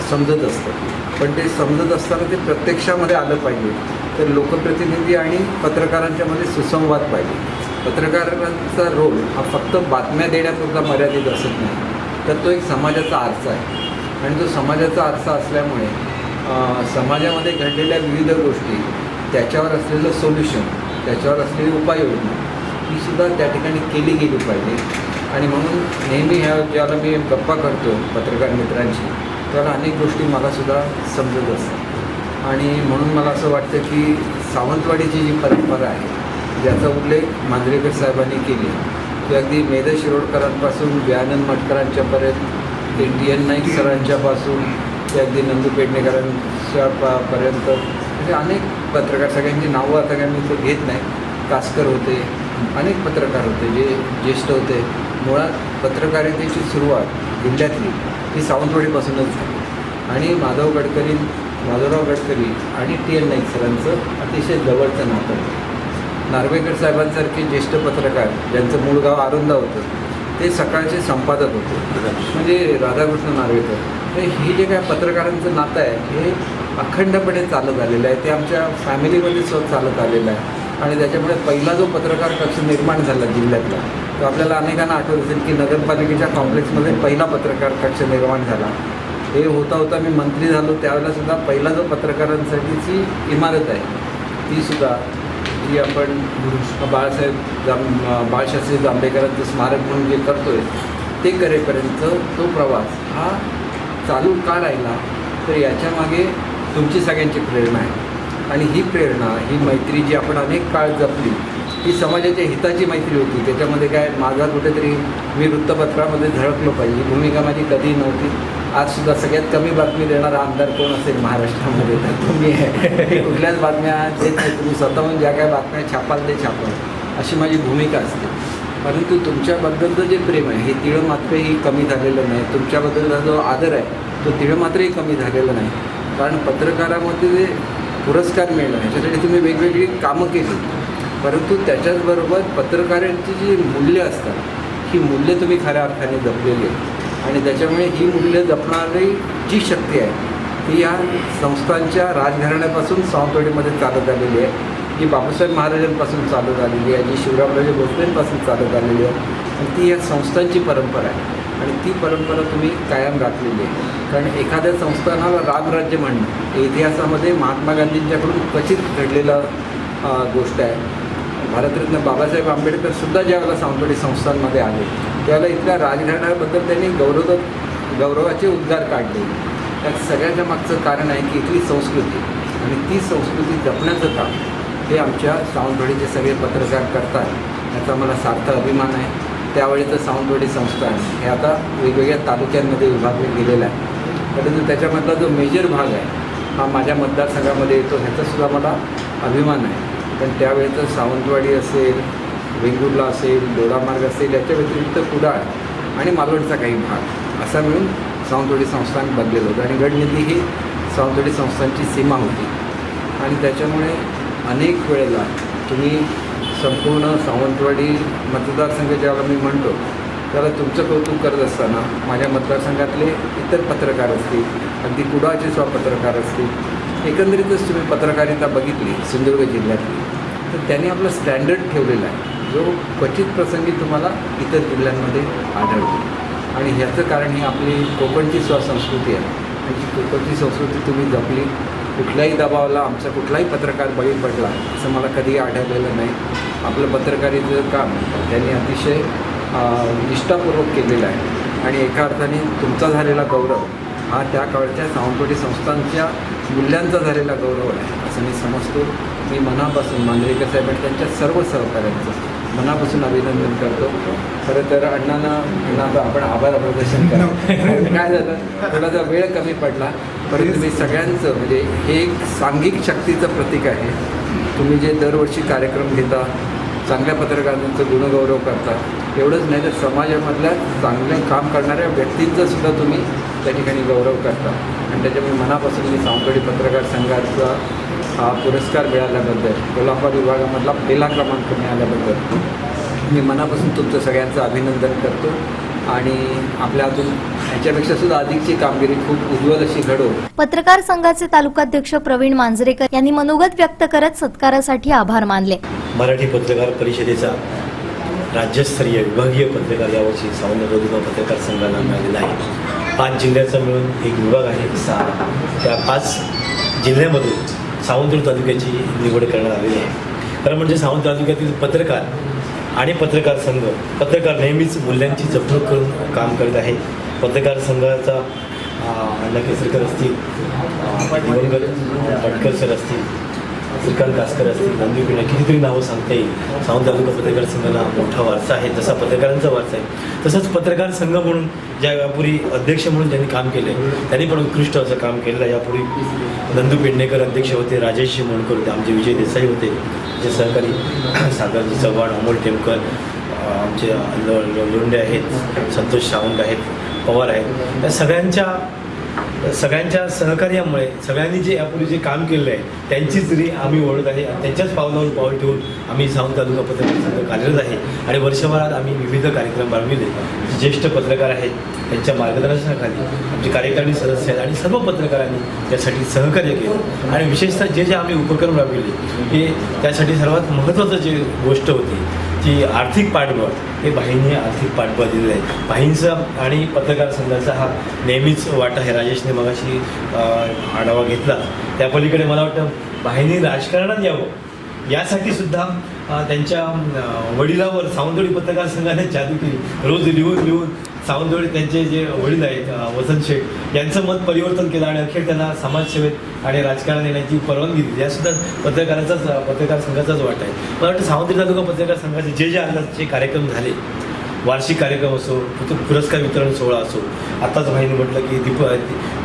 समजत असतं. पण ते समजत असताना ते प्रत्यक्षामध्ये आलं पाहिजे. तर लोकप्रतिनिधी आणि पत्रकारांच्यामध्ये सुसंवाद पाहिजे. पत्रकारांचा रोल हा फक्त बातम्या देण्यापुरता मर्यादित असत नाही, तर तो एक समाजाचा आरसा आहे. आणि तो समाजाचा आरसा असल्यामुळे समाजामध्ये घडलेल्या विविध गोष्टी, त्याच्यावर असलेलं सोल्युशन, त्याच्यावर असलेली उपाययोजना ही सुद्धा त्या ठिकाणी केली गेली पाहिजे. आणि म्हणून नेहमी ज्याला मी गप्पा करतो पत्रकार मित्रांशी त्याला अनेक गोष्टी मलासुद्धा समजत असतात. आणि म्हणून मला असं वाटतं की सावंतवाडीची जी परंपरा आहे ज्याचा उल्लेख मांजरेकर साहेबांनी केली की अगदी मेध शिरोडकरांपासून व्यानंद मटकरांच्यापर्यंत ते TN नाईक सरांच्यापासून ते अगदी नंदू पेडणेकरांच्या पर्यंत म्हणजे अनेक पत्रकार, सगळ्यांची नावं आता काय मी ते घेत नाही. कासकर होते, अनेक पत्रकार होते जे ज्येष्ठ होते. मुळात पत्रकारितेची सुरुवात जिल्ह्यातली ही सावंतवाडीपासूनच झाली. आणि माधवराव गडकरी आणि TN नाईक सरांचं अतिशय जवळचं नातं. नार्वेकर साहेबांसारखे ज्येष्ठ पत्रकार ज्यांचं मूळ गाव आरुंदा होतं ते सकाळचे संपादक होते, म्हणजे राधाकृष्ण नार्वेकर. तर हे जे काय पत्रकारांचं नातं आहे हे अखंडपणे चालत आलेलं आहे, ते आमच्या फॅमिलीमध्ये सुद्धा चालत आलेलं आहे. आणि त्याच्यामुळे पहिला जो पत्रकार कक्ष निर्माण झाला जिल्ह्यातला, तो आपल्याला अनेकांना आठवत असेल की नगरपालिकेच्या कॉम्प्लेक्समध्ये पहिला पत्रकार कक्ष निर्माण झाला. हे होता होता मी मंत्री झालो त्यावेळेला सुद्धा पहिला जो पत्रकारांसाठीची इमारत आहे ती सुद्धा जी आपण बाळशास्त्री जांभेकरांचं स्मारक म्हणून जे करतोय ते करेपर्यंत तो प्रवास हा चालू का राहिला, तर याच्यामागे तुमची सगळ्यांची प्रेरणा आहे. आणि ही प्रेरणा, ही मैत्री जी आपण अनेक काळ जपली, ही समाजाच्या हिताची मैत्री होती. त्याच्यामध्ये काय माझा कुठेतरी मी वृत्तपत्रामध्ये झळकलो पाहिजे ही भूमिका माझी कधी नव्हती. आजसुद्धा सगळ्यात कमी बातमी देणारा आमदार कोण असेल महाराष्ट्रामध्ये तर तुम्ही आहे. कुठल्याच बातम्या देत नाही, तुम्ही स्वतःहून ज्या काय बातम्या छापाल ते छापाल, अशी माझी भूमिका असते. परंतु तुमच्याबद्दलचं जे प्रेम आहे हे तिळं मात्रही कमी झालेलं नाही. तुमच्याबद्दलचा जो आदर आहे तो तिळं मात्रही कमी झालेला नाही. कारण पत्रकारामध्ये जे पुरस्कार मिळणं ह्याच्यासाठी तुम्ही वेगवेगळी कामं केली, परंतु त्याच्याचबरोबर पत्रकारांची जी मूल्य असतात ही मूल्य तुम्ही खऱ्या अर्थाने जपलेली आहेत. आणि त्याच्यामुळे ही मूल्य जपणारी जी शक्ती आहे ती या संस्थांच्या राजघराण्यापासून सावंतवाडीमध्ये चालत आलेली आहे, जी बाबासाहेब महाराजांपासून चालत आलेली आहे, जी शिवरामराजे भोसलेंपासून चालत आलेली आहे. आणि ती या संस्थांची परंपरा आहे आणि ती परंपरा तुम्ही कायम राखलेली आहे. कारण एखाद्या संस्थानाला रामराज्य म्हणणं हे इतिहासामध्ये महात्मा गांधींच्याकडून क्वचित घडलेलं गोष्ट आहे. भारतरत्न बाबासाहेब आंबेडकरसुद्धा ज्यावेळेला सावंतवाडी संस्थांमध्ये आले त्यावेळेला इथल्या राजघराण्याबद्दल त्यांनी गौरवाचे उद्गार काढले. त्या सगळ्याच्या मागचं कारण आहे की इथली संस्कृती आणि ती संस्कृती जपण्याचं काम हे आमच्या सावंतवाडीचे सगळे पत्रकार करतात, याचा मला सार्थ अभिमान आहे. त्यावेळेचं सावंतवाडी संस्थान हे आता वेगवेगळ्या तालुक्यांमध्ये विभागले गेलेलं आहे, परंतु त्याच्यामधला जो मेजर भाग आहे हा माझ्या मतदारसंघामध्ये येतो, ह्याचासुद्धा मला अभिमान आहे. पण त्यावेळेचं सावंतवाडी असेल, वेंगुर्ला असेल, दोडामार्ग असेल, याच्या व्यतिरिक्त कुडाळ आणि मालवणचा काही भाग असा मिळून सावंतवाडी संस्थान बनलेलं होतं. आणि गडनिधी ही सावंतवाडी संस्थांची सीमा होती. आणि त्याच्यामुळे अनेक वेळेला तुम्ही संपूर्ण सावंतवाडी मतदारसंघ ज्याला मी म्हणतो त्याला तुमचं कौतुक करत असताना माझ्या मतदारसंघातले इतर पत्रकार असतील, अगदी कुडाळचे पत्रकार असतील, एकंदरीतच तुम्ही पत्रकारिता बघितली सिंधुदुर्ग जिल्ह्यातली तर त्यांनी आपलं स्टँडर्ड ठेवलेला आहे जो क्वचित प्रसंगी तुम्हाला इतर जिल्ह्यांमध्ये आढळतो. आणि ह्याचं कारण ही आपली कोकणची संस्कृती आहे. आणि जी कोकणची संस्कृती तुम्ही जपली, कुठल्याही दबावाला आमचा कुठलाही पत्रकार बळी पडला असं मला कधी आढळलेलं नाही. आपलं पत्रकारितेचं काम त्यांनी अतिशय निष्ठापूर्वक केलेलं आहे. आणि एका अर्थाने तुमचा झालेला गौरव हा त्या काळच्या सावंतवाडी संस्थांच्या मूल्यांचा झालेला गौरव आहे असं मी समजतो. मी मनापासून मांजरेकर साहेब आणि त्यांच्या सर्व सहकाऱ्यांचं मनापासून अभिनंदन करतो. खरं तर अण्णांना आपण आभार प्रदर्शन करा. काय झालं थोडासा वेळ कमी पडला, परंतु मी सगळ्यांचं म्हणजे हे एक सांघिक शक्तीचं प्रतीक आहे. तुम्ही जे दरवर्षी कार्यक्रम घेता, चांगल्या पत्रकारांचं गुणगौरव करता, एवढंच नाही तर समाजामधल्या चांगलं काम करणाऱ्या व्यक्तींचा सुद्धा तुम्ही त्या ठिकाणी गौरव करता. आणि त्याच्यामुळे मनापासून मी सावंतवाडी पत्रकार संघाचा हा पुरस्कार मिळाल्याबद्दल, कोल्हापूर विभागामधला पहिला क्रमांक मिळाल्याबद्दल मी मनापासून तुमचं सगळ्यांचं अभिनंदन करतो. आणि आपल्या हातून ह्याच्यापेक्षा सुद्धा अधिकची कामगिरी खूप उज्ज्वल अशी घडो. पत्रकार संघाचे तालुकाध्यक्ष प्रवीण मांजरेकर यांनी मनोगत व्यक्त करत सत्कारासाठी आभार मानले. मराठी पत्रकार परिषदेचा राज्यस्तरीय विभागीय पत्रकार यावर्षी सावंतवाडी पत्रकार संघाला मिळालेला आहे. 5 जिल्ह्याचा मिळून एक विभाग आहे 6. त्या 5 जिल्ह्यामधून सावंतवाडी तालुक्याची निवड करण्यात आलेली आहे. खरं म्हणजे सावंतवाडी तालुक्यातील पत्रकार आणि पत्रकार संघ, पत्रकार नेहमीच मूल्यांची जपणूक करून काम करीत आहे. पत्रकार संघाचा अण्णा केसरकर असतील, दिवंगत भटकर सर असतील, श्रीकांत कासकर असतील, नंदी पिढ्या, कितीतरी नावं सांगता येईल. सावंत तालुका पत्रकार संघाला मोठा वारसा आहे. जसा पत्रकारांचा वारसा आहे तसंच पत्रकार संघ म्हणून ज्या यापूर्वी अध्यक्ष म्हणून ज्यांनी काम केले त्यांनी पण उत्कृष्ट असं काम केलेलं आहे. यापूर्वी नंदू पेडणेकर अध्यक्ष होते, राजेश मोणकर होते, आमचे विजय देसाई होते, जे सहकारी सागरजी चव्हाण, अमोल टेमकर, आमचे लोंढे आहेत, संतोष सावंत आहेत, पवार आहेत. या सगळ्यांच्या सगळ्यांच्या सहकार्यामुळे सगळ्यांनी जे यापूर्वी जे काम केलेलं आहे त्यांचीच री आम्ही ओढत आहे आणि त्यांच्याच पावलावर पाऊल ठेवून आम्ही सावंत तालुका पत्रकार संघ कार्यरत आहे आणि वर्षभरात आम्ही विविध कार्यक्रम राबविले. ज्येष्ठ पत्रकार आहेत त्यांच्या मार्गदर्शनाखाली आमचे कार्यकारिणी सदस्य आहेत आणि सर्व पत्रकारांनी त्यासाठी सहकार्य केलं आणि विशेषतः जे आम्ही उपक्रम राबविले हे त्यासाठी सर्वात महत्त्वाचं जे गोष्ट होती ती आर्थिक पाठबळ. हे भाईंनी आर्थिक पाठबळ दिलेलं आहे. भाईंचा आणि पत्रकार संघाचा हा नेहमीच वाटा आहे. राजेशने मगाशी आढावा घेतला. त्या पलीकडे मला वाटतं भाईंनी राजकारणात यावं यासाठी सुद्धा त्यांच्या वडिलावर सावंतवाडी पत्रकार संघाने जादू केली. रोज लिहून सावंतवाडी त्यांचे जे वडील आहेत वसंत शेठ यांचं मत परिवर्तन केलं आणि अखेर त्यांना समाजसेवेत आणि राजकारणात येण्याची परवानगी दिली. यासुद्धा पत्रकार संघाचाच वाटा आहे. मला वाटतं सावंतवाडी तालुका पत्रकार संघाचे जे अंदाजचे कार्यक्रम झाले, वार्षिक कार्यक्रम असो, पुरस्कार वितरण सोहळा असो, आत्ताच भाईने म्हटलं की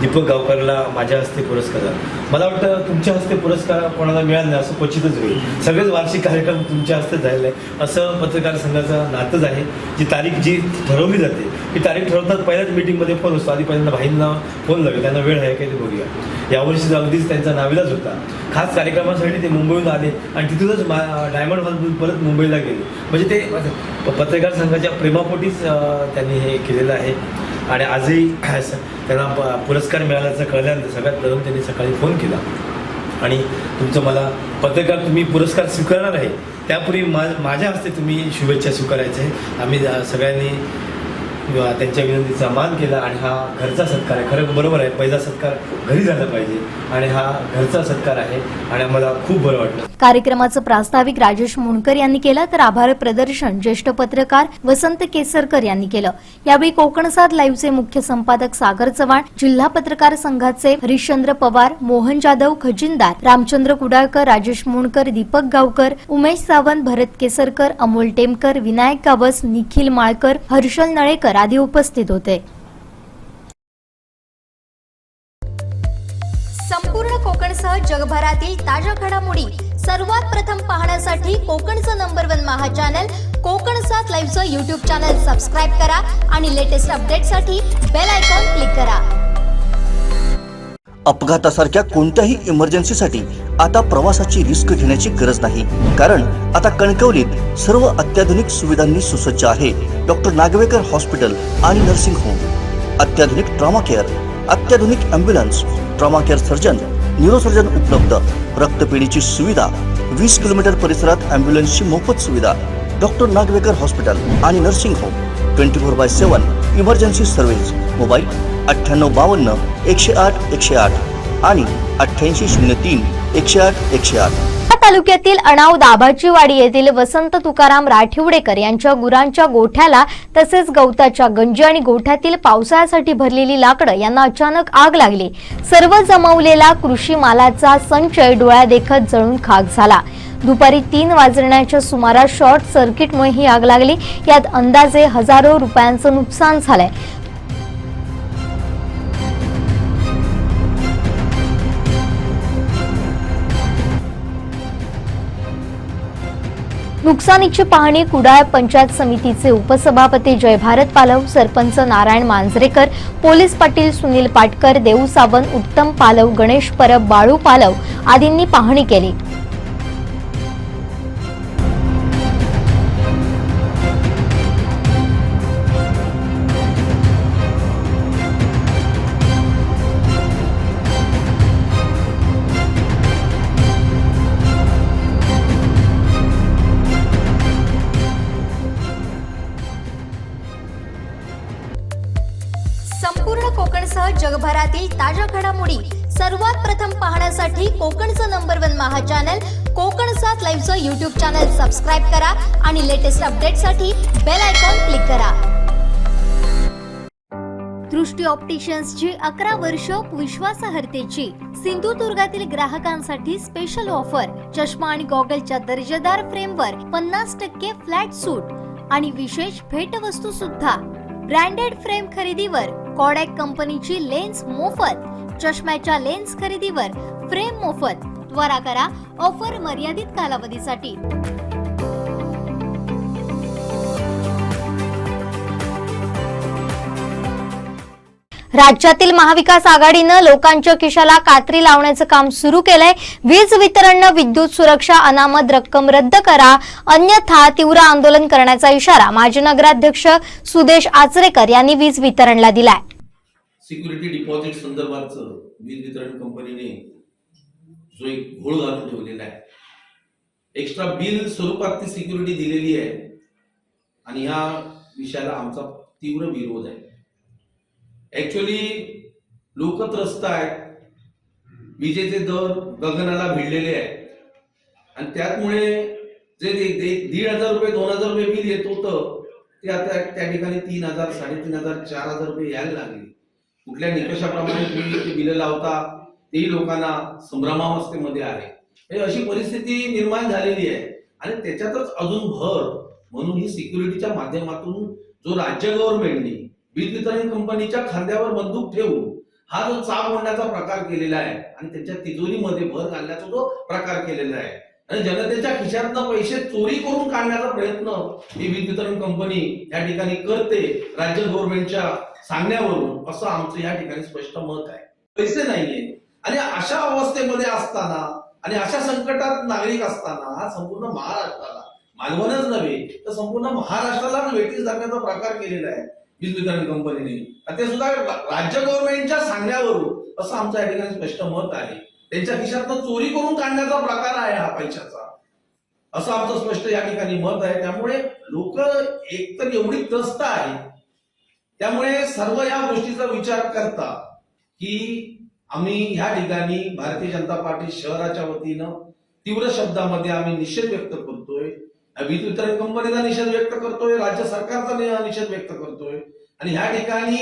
दीपक गावकरला माझ्या हस्ते पुरस्कार झाला. मला वाटतं तुमच्या हस्ते पुरस्कार कोणाला मिळाला नाही असं क्वचितच होईल. सगळेच वार्षिक कार्यक्रम तुमच्या हस्ते झालेले आहे असं पत्रकार संघाचं नातंच आहे. जी तारीख जी ठरवली जाते ही तारीख ठरवतात पहिल्याच मीटिंगमध्ये फोन असतो. आधी पहिल्यांदा भाईंना फोन लागेल, त्यांना वेळ आहे काय ते बघूया. यावर्षी अगदीच त्यांचा नाविलाज होता. खास कार्यक्रमासाठी ते मुंबईहून आले आणि तिथूनच डायमंड हॉलमधून परत मुंबईला गेले. म्हणजे ते पत्रकार संघाच्या प्रेमापोटीच त्यांनी हे केलेलं आहे. आणि आजही त्यांना पुरस्कार मिळाल्याचं कळल्यानंतर सगळ्यात प्रथम त्यांनी सकाळी फोन केला आणि तुमचं मला पत्रकार तुम्ही पुरस्कार स्वीकारणार आहे त्यापूर्वी माझ्या हस्ते तुम्ही शुभेच्छा स्वीकारायच्या आहे. आम्ही सगळ्यांनी त्यांच्या विनंतीचा मान केला आणि हा घरचा सत्कार आहे. खरं बरोबर आहे, पहिला सत्कार घरी झाला पाहिजे आणि हा घरचा सत्कार आहे आणि आम्हाला खूप बरं वाटलं. कार्यक्रमाचं प्रास्ताविक राजेश मुणकर यांनी केलं तर आभार प्रदर्शन ज्येष्ठ पत्रकार वसंत केसरकर यांनी केलं. यावेळी कोकणसाद लाईव्हचे मुख्य संपादक सागर चव्हाण, जिल्हा पत्रकार संघाचे हरिश्चंद्र पवार, मोहन जाधव खजिनदार, रामचंद्र कुडाळकर, राजेश मुणकर, दीपक गावकर, उमेश सावंत, भरत केसरकर, अमोल टेमकर, विनायक गावस, निखिल माळकर, हर्षल नळेकर आदी उपस्थित होते. संपूर्ण कोकणसह जगभरातील ताज्या घडामोडी सर्वात प्रथम पाहण्यासाठी कोकणचं नंबर 1 महा channel Kokansad लाईव्हचं YouTube channel subscribe करा आणि लेटेस्ट अपडेटसाठी बेल आयकॉन क्लिक करा. अपघातासारख्या कोणत्याही इमर्जन्सीसाठी आता प्रवासाची रिस्क घेण्याची गरज नाही, कारण आता कणकवलीत सर्व अत्याधुनिक सुविधांनी सुसज्ज आहे डॉक्टर नागवेकर हॉस्पिटल आणि नर्सिंग होम. अत्याधुनिक ट्रॉमा केअर, अत्याधुनिक ambulance, trauma care surgeon, neurosurgeon उपलब्ध, रक्तपेढीची सुविधा, 20 किलोमीटर परिसरात ॲम्ब्युलन्सची मोफत सुविधा. डॉक्टर नागवेकर हॉस्पिटल आणि nursing home 24/7 emergency service. Mobile 9852 108 108 आणि 8803 108 108. तालुक्यातील अणाव दाभाचीवाडी येथील वसंत तुकाराम राठिवडेकर यांच्या गुरांच्या गोठ्याला तसेच गवताच्या गंजी आणि गोठ्यातील पावसाळ्यासाठी भरलेली लाकडं यांना अचानक आग लागली. सर्व जमवलेला कृषी मालाचा संचय डोळ्यादेखत जळून खाक झाला. दुपारी 3 वाजण्याच्या सुमारास शॉर्ट सर्किटमुळे ही आग लागली. यात अंदाजे हजारो रुपयांचं नुकसान झालंय. नुकसानीची पाहणी कुडाळ पंचायत समितीचे उपसभापती जयभारत पालव, सरपंच नारायण मांजरेकर, पोलीस पाटील सुनील पाटकर, देऊ सावंत, उत्तम पालव, गणेश परब, बाळू पालव आदींनी पाहणी केली. संपूर्ण कोकणसह जगभरातील ताज्या घडामोडी सर्वात प्रथम पाहण्यासाठी कोकणचं नंबर 1 महा channel Kokansad लाईव्हचं YouTube channel subscribe करा आणि लेटेस्ट अपडेटसाठी बेल आयकॉन क्लिक करा. दृष्टी ऑप्टिशियन्सची 11 वर्ष विश्वासार्हतेची सिंधुदुर्गातील ग्राहकांसाठी स्पेशल ऑफर. चष्मा आणि गॉगलच्या दर्जेदार फ्रेमवर 50% फ्लॅट सूट आणि विशेष भेटवस्तू सुद्धा. ब्रँडेड फ्रेम खरेदीवर कॉडॅक कंपनीची लेन्स मोफत. चष्म्याच्या लेन्स खरेदीवर फ्रेम मोफत. त्वरा करा, ऑफर मर्यादित कालावधीसाठी. राज्यातील महाविकास आघाडीनं लोकांच्या खिशाला कात्री लावण्याचं काम सुरू केलंय. वीज वितरणनं विद्युत सुरक्षा अनामत रक्कम रद्द करा, अन्यथा तीव्र आंदोलन करण्याचा इशारा माजी नगराध्यक्ष सुदेश आचरेकर यांनी वीज वितरणला दिलाय. सिक्युरिटी डिपॉझिट संदर्भाचं वीज वितरण कंपनीने जो एक घोळ घालून ठेवलेला आहे, एक्स्ट्रा बिल स्वरूपात ती सिक्युरिटी दिलेली आहे आणि ह्या विषयाला आमचा तीव्र विरोध आहे. ऍक्च्युअली लोक त्रस्त आहेत, विजेचे दर गगनाला भिडलेले आहेत आणि त्यामुळे जे 1,500 रुपये 2,000 रुपये बिल येत होतं ते आता त्या ठिकाणी 3,000 3,500 4,000 रुपये यायला लागले. कुठल्या निकषाप्रमाणे तुम्ही ते बिल लावता तेही लोकांना संभ्रमावस्थेमध्ये आहे. अशी परिस्थिती निर्माण झालेली आहे आणि त्याच्यातच अजून भर म्हणून ही सिक्युरिटीच्या माध्यमातून जो राज्य गव्हर्नमेंटने वीज वितरण कंपनीच्या खांद्यावर बंदूक ठेवून हा जो चाप ओढण्याचा प्रकार केलेला आहे आणि त्यांच्या तिजोरीमध्ये भर घालण्याचा जो प्रकार केलेला आहे आणि जनतेच्या खिशातनं पैसे चोरी करून काढण्याचा प्रयत्न ही वीज वितरण कंपनी या ठिकाणी करते राज्य गव्हर्नमेंटच्या सांगण्यावरून, असं आमचं या ठिकाणी स्पष्ट मत आहे. पैसे नाहीये आणि अशा अवस्थेमध्ये असताना आणि अशा संकटात नागरिक असताना हा संपूर्ण महाराष्ट्राला, मालवणच नव्हे तर संपूर्ण महाराष्ट्राला वेठीस धरण्याचा प्रकार केलेला आहे वीज वितरण कंपनीने. ते सुद्धा राज्य गव्हर्नमेंटच्या सांगण्यावरून, असं आमचं या ठिकाणी स्पष्ट मत आहे. त्यांच्या खिशातनं चोरी करून काढण्याचा प्रकार आहे हा पैशाचा, असं आमचं स्पष्ट या ठिकाणी मत आहे. त्यामुळे लोक एकतर एवढी त्रस्त आहेत, त्यामुळे सर्व या गोष्टीचा विचार करता की आम्ही ह्या ठिकाणी भारतीय जनता पार्टी शहराच्या वतीनं तीव्र शब्दामध्ये आम्ही निषेध व्यक्त करतोय. वीज वितरण कंपनीचा निषेध व्यक्त करतोय, राज्य सरकारचा निषेध व्यक्त करतोय आणि ह्या ठिकाणी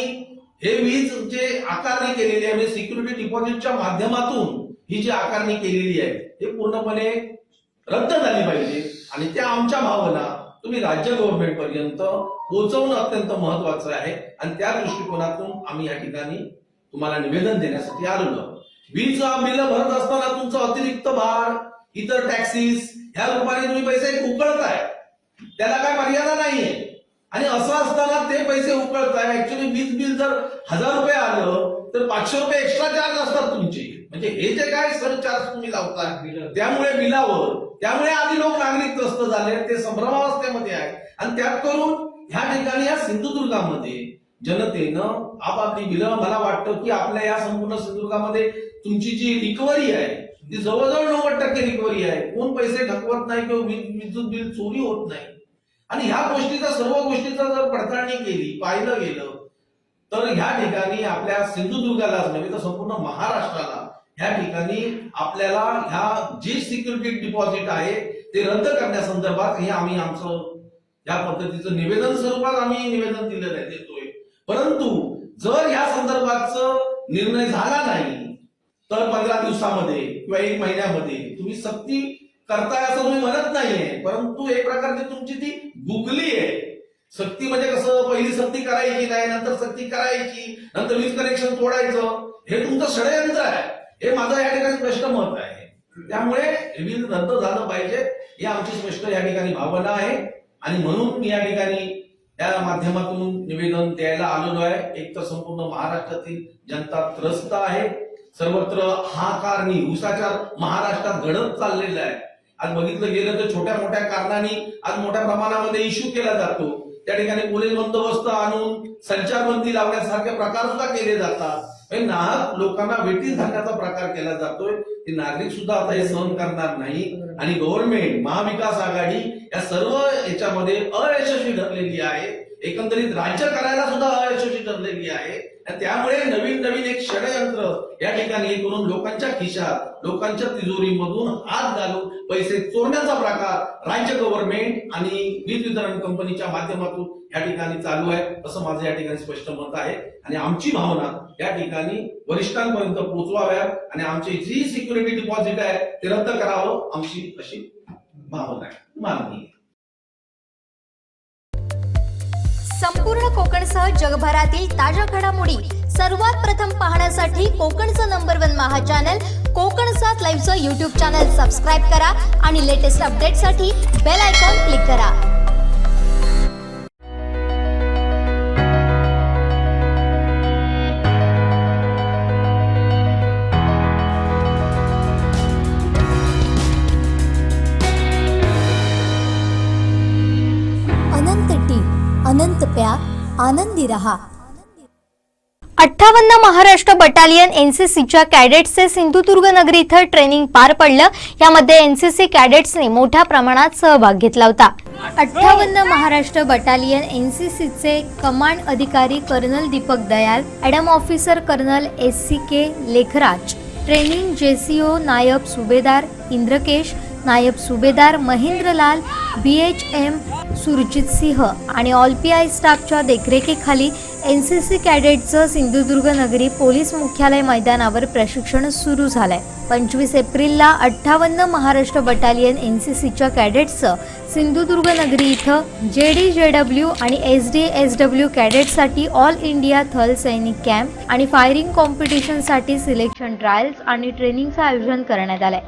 हे वीज जे आकारणी केलेली आहे, म्हणजे सिक्युरिटी डिपॉझिटच्या माध्यमातून ही जी आकारणी केलेली आहे हे पूर्णपणे रद्द झाली पाहिजे आणि त्या आमच्या भावना तुम्ही राज्य गव्हर्नमेंट पर्यंत पोहोचवणं अत्यंत महत्वाचं आहे आणि त्या दृष्टिकोनातून आम्ही या ठिकाणी तुम्हाला निवेदन देण्यासाठी आलेलो. वीज बिल भरत असताना तुमचं अतिरिक्त भार, इतर टॅक्सीस ह्या रूपाने तुम्ही पैसे उकळताय, त्याला काय मर्यादा नाहीये आणि असं असताना ते पैसे उकळताय. ऍक्च्युली वीज बिल जर 1,000 रुपये आलं तर 500 रुपये एक्स्ट्रा चार्ज असतात तुमचे, म्हणजे हे जे काय सरचार्ज तुम्ही लावताय त्यामुळे बिलावर, त्यामुळे आधी लोक नागरिक त्रस्त झाले, ते संभ्रमावस्थेमध्ये आहे आणि त्यात करून ह्या ठिकाणी या सिंधुदुर्गामध्ये जनतेनं आपापली बिलं, मला वाटतं की आपल्या या संपूर्ण सिंधुदुर्गामध्ये तुमची जी रिकव्हरी आहे ती जवळजवळ 90% रिकव्हरी आहे. कोण पैसे ठकवत नाही किंवा विद्युत बिल चोरी होत नाही आणि ह्या गोष्टीचा, सर्व गोष्टीचा जर पडताळणी केली, पाहिलं गेलं तर ह्या ठिकाणी आपल्या सिंधुदुर्गालाच नव्हे तर संपूर्ण महाराष्ट्राला ह्या ठिकाणी आपल्याला ह्या जे सिक्युरिटी डिपॉझिट आहे ते रद्द करण्यासंदर्भात हे आम्ही आमचं या पद्धतीचं निवेदन स्वरूपात आम्ही निवेदन दिलेलं आहे, देतोय. परंतु जर या संदर्भाचा निर्णय झाला नाही तर 15 दिवसामध्ये किंवा 1 महिन्यामध्ये तुम्ही सक्ती करताय असं तुम्ही म्हणत नाहीये, परंतु एक प्रकारची तुमची ती गुगली आहे. सक्ती म्हणजे कसं, पहिली सक्ती करायची नाही, नंतर सक्ती करायची, नंतर वीज कनेक्शन तोडायचं, हे तुमचं षडयंत्र आहे, हे माझं या ठिकाणी स्पष्ट मत आहे. त्यामुळे बिल रद्द झालं पाहिजे ही आमची स्पष्ट या ठिकाणी भावना आहे आणि म्हणून मी या ठिकाणी या माध्यमातून निवेदन द्यायला आलेलो आहे. एक तर संपूर्ण महाराष्ट्रातील जनता त्रस्त आहे, सर्वत्र हाकारणी, हिंसाचार महाराष्ट्रात घडत चाललेला आहे. आज बघितलं गेलं तर छोट्या मोठ्या कारणांनी आज मोठ्या प्रमाणामध्ये इश्यू केला जातो, त्या ठिकाणी पोलीस बंदोबस्त आणून संचारबंदी लावण्यासारखे प्रकार सुद्धा केले जातात. नाहक लोकांना वेठीस धरण्याचा प्रकार केला जातोय. ते नागरिक सुद्धा आता हे सहन करणार नाही आणि गव्हर्नमेंट, महाविकास आघाडी या सर्व याच्यामध्ये अयशस्वी ठरलेली आहे. एकंदरीत राज्य करायला सुद्धा अयशस्वी ठरलेली आहे आणि त्यामुळे नवीन नवीन एक षडयंत्र या ठिकाणी हे करून लोकांच्या खिशात, लोकांच्या तिजोरीमधून हात घालून पैसे चोरण्याचा प्रकार राज्य गव्हर्नमेंट आणि वीज वितरण कंपनीच्या माध्यमातून या ठिकाणी चालू आहे, असं माझं या ठिकाणी स्पष्ट मत आहे आणि आमची भावना या ठिकाणी वरिष्ठांपर्यंत पोहोचवाव्यात आणि आमची जी सिक्युरिटी डिपॉझिट आहे ते रद्द करावं, आमची अशी भावना आहे, मागणी आहे. संपूर्ण कोकणसह जगभरातील ताज्या घडामोडी सर्वात प्रथम पाहण्यासाठी कोकणचं नंबर 1 महा चॅनल कोकण 7 लाईव्हचं यूट्यूब चॅनल सबस्क्राईब करा आणि लेटेस्ट अपडेटसाठी बेल आयकॉन क्लिक करा. प्या आनंदी रहा. 58 महाराष्ट्र बटालियन एनसीसीच्या कॅडेट्सचे सिंधुदुर्ग नगरी इथं ट्रेनिंग पार पडलं. यामध्ये एनसीसी कॅडेट्सने मोठ्या प्रमाणात सहभाग घेतला होता. 58 महाराष्ट्र बटालियन एनसीसीचे कमांड अधिकारी colonel Deepak Dayal, adm officer colonel SCK Lekhraj, training JCO naib subedar इंद्रकेश, नायब सुभेदार महेंद्रलाल, BHM सुरजित सिंह आणि ऑल PI स्टाफच्या देखरेखीखाली एनसीसी कॅडेटचं सिंधुदुर्ग नगरी पोलीस मुख्यालय मैदानावर प्रशिक्षण सुरू झालंय. 25 एप्रिलला 58 महाराष्ट्र बटालियन एनसीसीच्या कॅडेट्सचं सिंधुदुर्ग नगरी इथं JDJW आणि SDSW कॅडेटसाठी ऑल इंडिया थल सैनिक कॅम्प आणि फायरिंग कॉम्पिटिशनसाठी सिलेक्शन ट्रायल्स आणि ट्रेनिंगचं आयोजन करण्यात आलंय.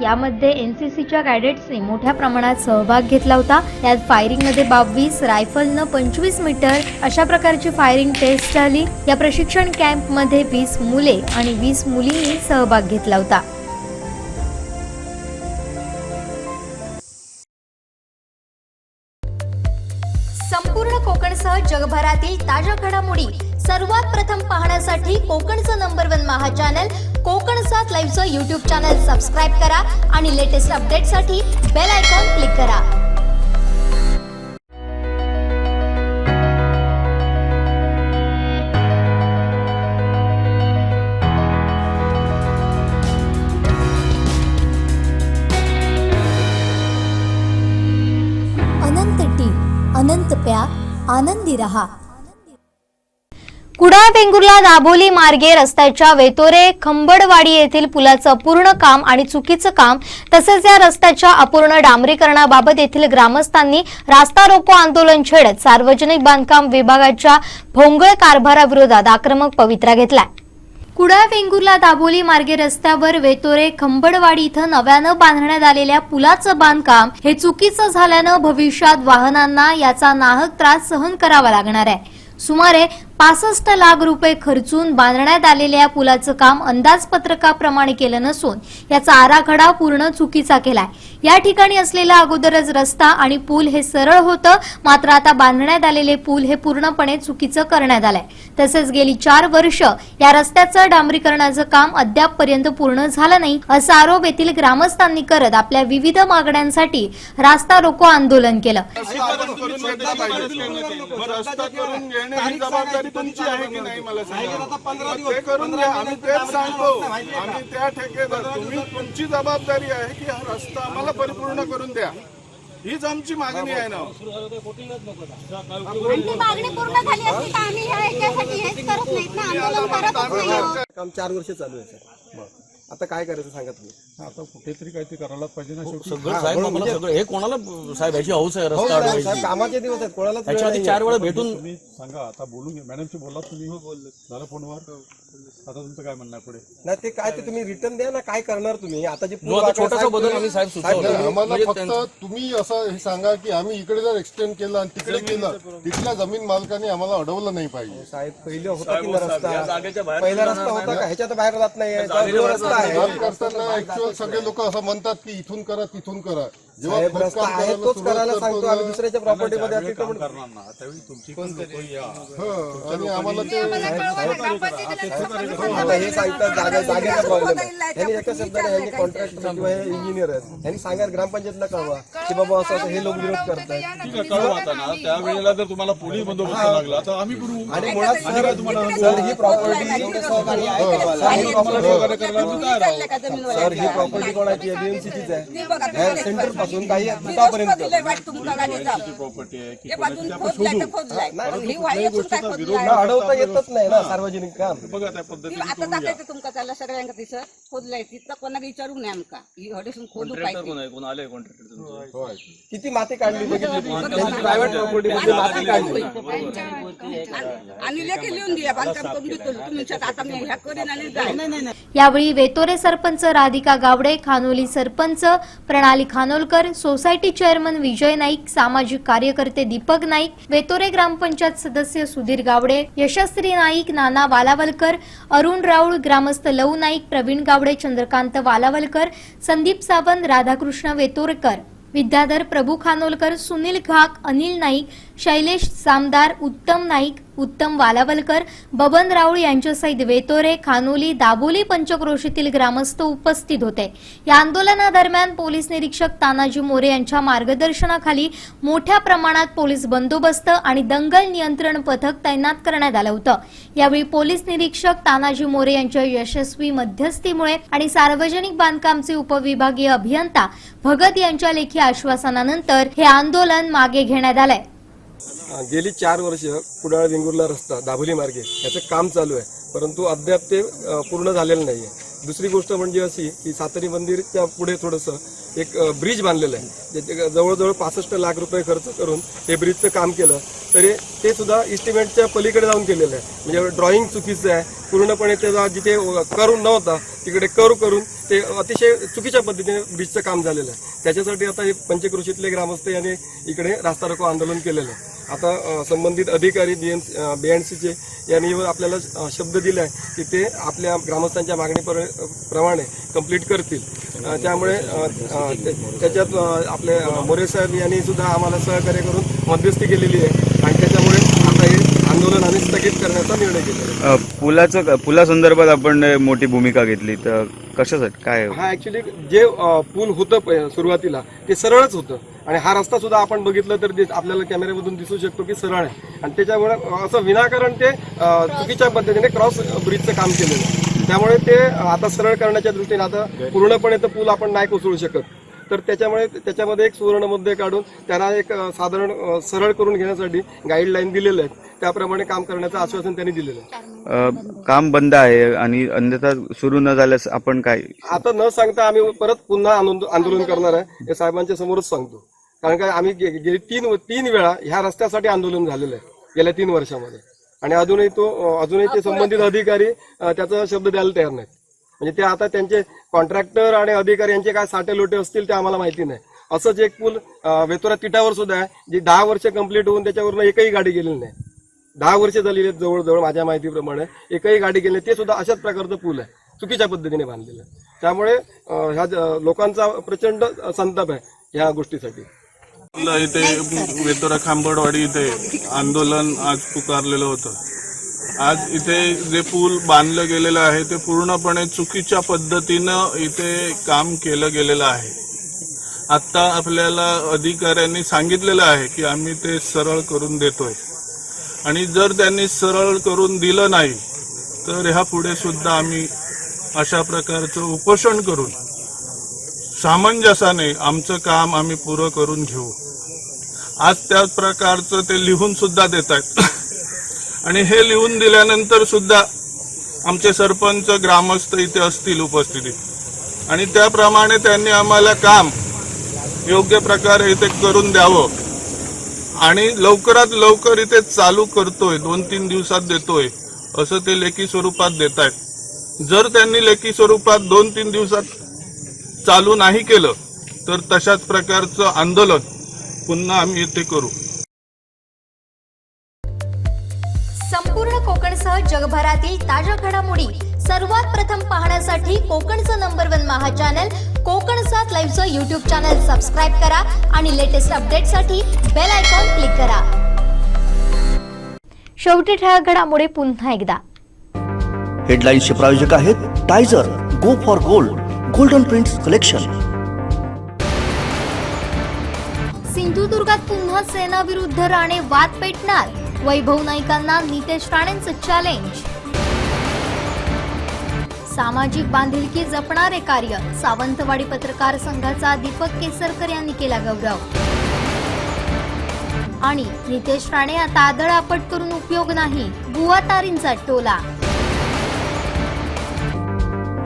यामध्ये एनसीसीच्या कॅडेट्सने मोठ्या प्रमाणात सहभाग घेतला होता. यात फायरिंगमध्ये 22, रायफलनं 25 मीटर अशा प्रकारची फायरिंग टेस्ट झाली. या प्रशिक्षण कॅम्पमध्ये 20 मुले आणि 20 मुलींनी सहभाग घेतला होता. संपूर्ण कोकणसह जगभरातील ताज्या घडामोडी सर्वात प्रथम पाहण्यासाठी कोकणचं नंबर 1 महा चॅनल कोकण 7 लाईव्हचं यूट्यूब चॅनल सबस्क्राईब करा आणि लेटेस्ट अपडेटसाठी बेल आयकॉन क्लिक करा. अनंत टी अनंत प्या आनंदी रहा. कुडाळ वेंगुर्ला दाभोली मार्गे रस्त्याच्या वेतोरे खंबडवाडी येथील पुलाचं अपूर्ण काम आणि चुकीचं काम तसेच या रस्त्याच्या अपूर्ण डांबरीकरणाबाबत येथील ग्रामस्थांनी रास्ता रोको आंदोलन छेडत सार्वजनिक बांधकाम विभागाच्या भोंगळ कारभाराविरोधात आक्रमक पवित्रा घेतलाय. कुडाळ वेंगुर्ला दाभोली मार्गे रस्त्यावर वेतोरे खंबडवाडी इथं नव्यानं बांधण्यात आलेल्या पुलाचं बांधकाम हे चुकीचं झाल्यानं भविष्यात वाहनांना याचा नाहक त्रास सहन करावा लागणार आहे. सुमारे 65 लाख रुपये खर्चून बांधण्यात आलेल्या पुलाचं काम अंदाजपत्रकाप्रमाणे केलं नसून याचा आराखडा पूर्ण चुकीचा केलाय. या ठिकाणी असलेला अगोदरच रस्ता आणि पूल हे सरळ होतं, मात्र आता बांधण्यात आलेले पूल हे पूर्णपणे चुकीचं करण्यात आलंय. तसेच गेली 4 वर्ष या रस्त्याचं डांबरीकरणाचं काम अद्यापपर्यंत पूर्ण झालं नाही असा आरोप येथील ग्रामस्थांनी करत आपल्या विविध मागण्यांसाठी रास्ता रोको आंदोलन केलं. जबाबदारी तुमची आहे की नाही मला सांगा. ते करून द्या. आम्ही तेच सांगतो. आम्ही त्या ठेकेदार तुम्ही तुमची जबाबदारी आहे की हा रस्ता आम्हाला परिपूर्ण करून द्या. हीच आमची मागणी आहे ना. मागणी पूर्ण झाली असती तर आम्ही ह्याच्यासाठी हेच करत नाहीत ना, आंदोलन करतच नाही. काम 4 वर्ष चालू आहे. आता काय करायचं सांगा तुम्ही. आता कुठेतरी काहीतरी करायलाच पाहिजे ना. सगळं साहेब मला सगळं हे कोणाला साहेब याची हौस आहे रस्ता अडवायची. कामाचे दिवस आहेत, कोणाला त्याच्याआधी 4 वेळा भेटून तुम्ही सांगा. आता बोलून घ्या. मॅडमशी बोललात तुम्ही? हो बोलले झालं फोनवर. आता तुमचं काय म्हणणं पुढे? नाही ते काय ते तुम्ही रिटर्न द्या ना. काय करणार तुम्ही? आता जे छोटासा बदल आम्ही साहेब सुचवला. आम्हाला फक्त तुम्ही असं हे सांगा की आम्ही इकडे जर एक्सटेंड केलं आणि तिकडे केलं, तिथल्या जमीन मालकाने आम्हाला अडवलं नाही पाहिजे. साहेब पहिले होता की रस्ता, पहिला रस्ता होता का? ह्याच्यात बाहेर जात नाही रस्ता आहे. करताना ऍक्च्युअल सगळे लोक असं म्हणतात की इथून करा तिथून करा. जेव्हा रस्ता आहे तोच करायला सांगतो आम्ही. दुसऱ्याच्या प्रॉपर्टीमध्ये अतिक्रमण त्यावेळी तुमची पण लोकं या. आणि आम्हाला ते आता हे सांगतात जागेचा प्रॉब्लेम आहे. यांनी एका शब्दाने यांनी कॉन्ट्रॅक्ट किंवा हे इंजिनियर आहेत, यांनी सांगा ग्रामपंचायतला कळवा की बाबा असं हे लोक विरोध करतात. ठीक आहे, कळवा आता ना. त्यावेळेला जर तुम्हाला पोलीस बंदोबस्त लागला तर आम्ही करू. आणि मुळात सर ही प्रॉपर्टी सर ही प्रॉपर्टी कोणाची आहे? BMCचीच आहे. सेंटर पासून काही बुटापर्यंत प्रॉपर्टी आहे की कोणाची आपण शोधू. अडवता येतच नाही ना सार्वजनिक काम. बघा त्या पद्धतीने आता दाखवायचं तुमका त्याला सगळ्यांका दिसत खोदलाय तिथं कोणाला विचारू नये आमका ही हडेसून खोदू पाहिजे. किती माती काढली बघितली त्यांची प्रायव्हेट प्रॉपर्टी मध्ये माती काढली. आणि लेखी लिहून द्या बांधकाम करून देतो तुमच्यात. आता मी ह्या करेन आणि जाईन. यावेळी वेतोरे सरपंच राधिका गावडे, खानोली सरपंच प्रणाली खानोलकर, वालावलकर, सोसायटी चेअरमन विजय नाईक, सामाजिक कार्यकर्ते दीपक नाईक, वेतोरे ग्रामपंचायत सदस्य सुधीर गावडे, यशस्वी नाईक, नाना वालावलकर, अरुण राऊळ, ग्रामस्थ लव नाईक, प्रवीण गावडे, चंद्रकांत वालावलकर, संदीप सावंत, राधाकृष्ण वेतोरकर, विद्याधर प्रभू खानोलकर, सुनील घाक, अनिल नाईक, शैलेश सामदार, उत्तम नाईक, उत्तम वालावलकर, बबन राऊळ यांच्यासहित वेतोरे, खानोली, दाबोली पंचक्रोशीतील ग्रामस्थ उपस्थित होते. या आंदोलनादरम्यान पोलीस निरीक्षक तानाजी मोरे यांच्या मार्गदर्शनाखाली मोठ्या प्रमाणात पोलीस बंदोबस्त आणि दंगल नियंत्रण पथक तैनात करण्यात आलं होतं. यावेळी पोलीस निरीक्षक तानाजी मोरे यांच्या यशस्वी मध्यस्थीमुळे आणि सार्वजनिक बांधकामचे उपविभागीय अभियंता भगत यांच्या लेखी आश्वासनानंतर हे आंदोलन मागे घेण्यात आलंय. गेली 4 वर्ष कुडाळ वेंगुर्ला रस्ता दाभोली मार्गे याचं काम चालू आहे, परंतु अद्याप ते पूर्ण झालेलं नाही आहे. दुसरी गोष्ट म्हणजे अशी की सातरी मंदिरच्या पुढे थोडंसं एक ब्रिज बांधलेलं आहे, ज्याचे जवळजवळ 65 लाख रुपये खर्च करून हे ब्रिजचं काम केलं, तरी ते सुद्धा इस्टिमेटच्या पलीकडे जाऊन केलेलं आहे. म्हणजे ड्रॉइंग चुकीचं आहे, पूर्णपणे त्याचा जिथे करून नव्हता तिकडे करून ते अतिशय चुकीच्या पद्धतीने ब्रिजचं काम झालेलं आहे. त्याच्यासाठी आता हे पंचक्रोशीतले ग्रामस्थ यांनी इकडे रास्ता रोको आंदोलन केलेलं आहे. आता संबंधित अधिकारी BNCचे यांनी आपल्याला शब्द दिला आहे की ते आपल्या ग्रामस्थांच्या मागणीप्रमाणे कंप्लीट करतील. त्यामुळे त्याच्यात आपले मोरे साहेब यांनी सुद्धा आम्हाला सहकार्य करून मध्यस्थी केलेली आहे आणि त्याच्यामुळे आता हे आंदोलन आम्ही स्थगित करण्याचा निर्णय घेतला. पुलासंदर्भात आपण मोठी भूमिका घेतली, तर कशासाठी काय? हा ऍक्च्युली जे पूल होतं सुरुवातीला ते सरळच होतं आणि हा रस्ता सुद्धा आपण बघितलं तर आपल्याला कॅमेऱ्यामधून दिसू शकतो की सरळ आहे आणि त्याच्यामुळे असं विनाकारण ते चुकीच्या पद्धतीने क्रॉस ब्रिजचं काम केलेलं आहे. त्यामुळे ते आता सरळ करण्याच्या दृष्टीने आता पूर्णपणे तर पूल आपण नाही कोसळू शकत, तर त्याच्यामध्ये एक सुवर्ण मुद्दे काढून त्यांना एक साधारण सरळ करून घेण्यासाठी गाईडलाईन दिलेले आहेत, त्याप्रमाणे काम करण्याचं आश्वासन त्यांनी दिलेलं आहे. काम बंद आहे आणि अन्यथा सुरू न झाल्यास आपण काय? आता न सांगता आम्ही परत पुन्हा आंदोलन करणार आहे, हे साहेबांच्या समोरच सांगतो. कारण काय आम्ही गेली तीन वेळा ह्या रस्त्यासाठी आंदोलन झालेलं आहे गेल्या 3 वर्षामध्ये आणि अजूनही ते संबंधित अधिकारी त्याचा शब्द द्यायला तयार नाहीत. म्हणजे ते आता त्यांचे कॉन्ट्रॅक्टर आणि अधिकारी यांचे काय साठे लोटे असतील ते आम्हाला माहिती नाही. असंच एक पूल वेतोरा तिठावर सुद्धा आहे, जी 10 वर्ष कंप्लीट होऊन त्याच्यावरनं एकही गाडी गेलेली नाही. 10 वर्ष झालेली आहेत जवळजवळ माझ्या माहितीप्रमाणे, एकही गाडी गेली ते सुद्धा अशाच प्रकारचं पूल आहे, चुकीच्या पद्धतीने बांधलेलं आहे. त्यामुळे ह्या लोकांचा प्रचंड संताप आहे ह्या गोष्टीसाठी. इथे वेतोरा खांबडवाडी इथे आंदोलन आज पुकारलेलं होतं. आज इथे जे पूल बांधलं गेलेलं आहे ते पूर्णपणे चुकीच्या पद्धतीनं इथे काम केलं गेलेलं आहे. आता आपल्याला अधिकाऱ्यांनी सांगितलेलं आहे की आम्ही ते सरळ करून देतोय आणि जर त्यांनी सरळ करून दिलं नाही तर ह्या पुढे सुद्धा आम्ही अशा प्रकारचं उपोषण करून सामंजस्याने आमचं काम आम्ही पुरं करून घेऊ. आज त्याच प्रकारचं ते लिहून सुद्धा देत आहेत आणि हे लिहून दिल्यानंतर सुद्धा आमचे सरपंच ग्रामस्थ इथे असतील उपस्थितीत आणि त्याप्रमाणे त्यांनी आम्हाला काम योग्य प्रकारे इथे करून द्यावं आणि लवकरात लवकर इथे चालू करतोय, 2-3 दिवसात देतोय असं ते लेखी स्वरूपात देत आहेत. जर त्यांनी लेखी स्वरूपात 2-3 दिवसात चालू नाही केलं तर तशाच प्रकारचं आंदोलन पुन्हा आम्ही इथे करू. संपूर्ण कोकणसह जगभरातील ताज्या घडामोडी सर्वात प्रथम पाहण्यासाठी कोकणचं नंबर 1 महा चॅनल कोकणसात लाईव्हचं YouTube चॅनल सबस्क्राईब करा आणि लेटेस्ट अपडेटसाठी बेल आयकॉन क्लिक करा. शेवटी ठळक घडामोडी पुन्हा एकदा. हेडलाईन्सचे प्रायोजक आहेत टायझर, go for gold, golden prints collection. सिंधुदुर्गात पुन्हा सेना विरुद्ध राणे वाद पेटणार, वैभव नाईकांना नितेश राणेंचं चॅलेंज. सामाजिक बांधिलकी जपणारे कार्य, सावंतवाडी पत्रकार संघाचा दीपक केसरकर यांनी केला गौरव. आणि नितेश राणे आता आदळआपट करून उपयोग नाही, बुवातारींचा टोला.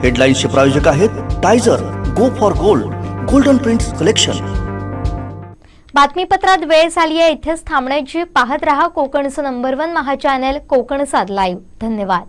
हेडलाईन्सचे प्रायोजक आहेत टायझर, go for gold, golden prints collection. बातमीपत्रात वेळ झाली आहे, इथेच थांबण्याची. पाहत रहा कोकणचं नंबर 1 महा चॅनल कोकणसात लाईव्ह. धन्यवाद.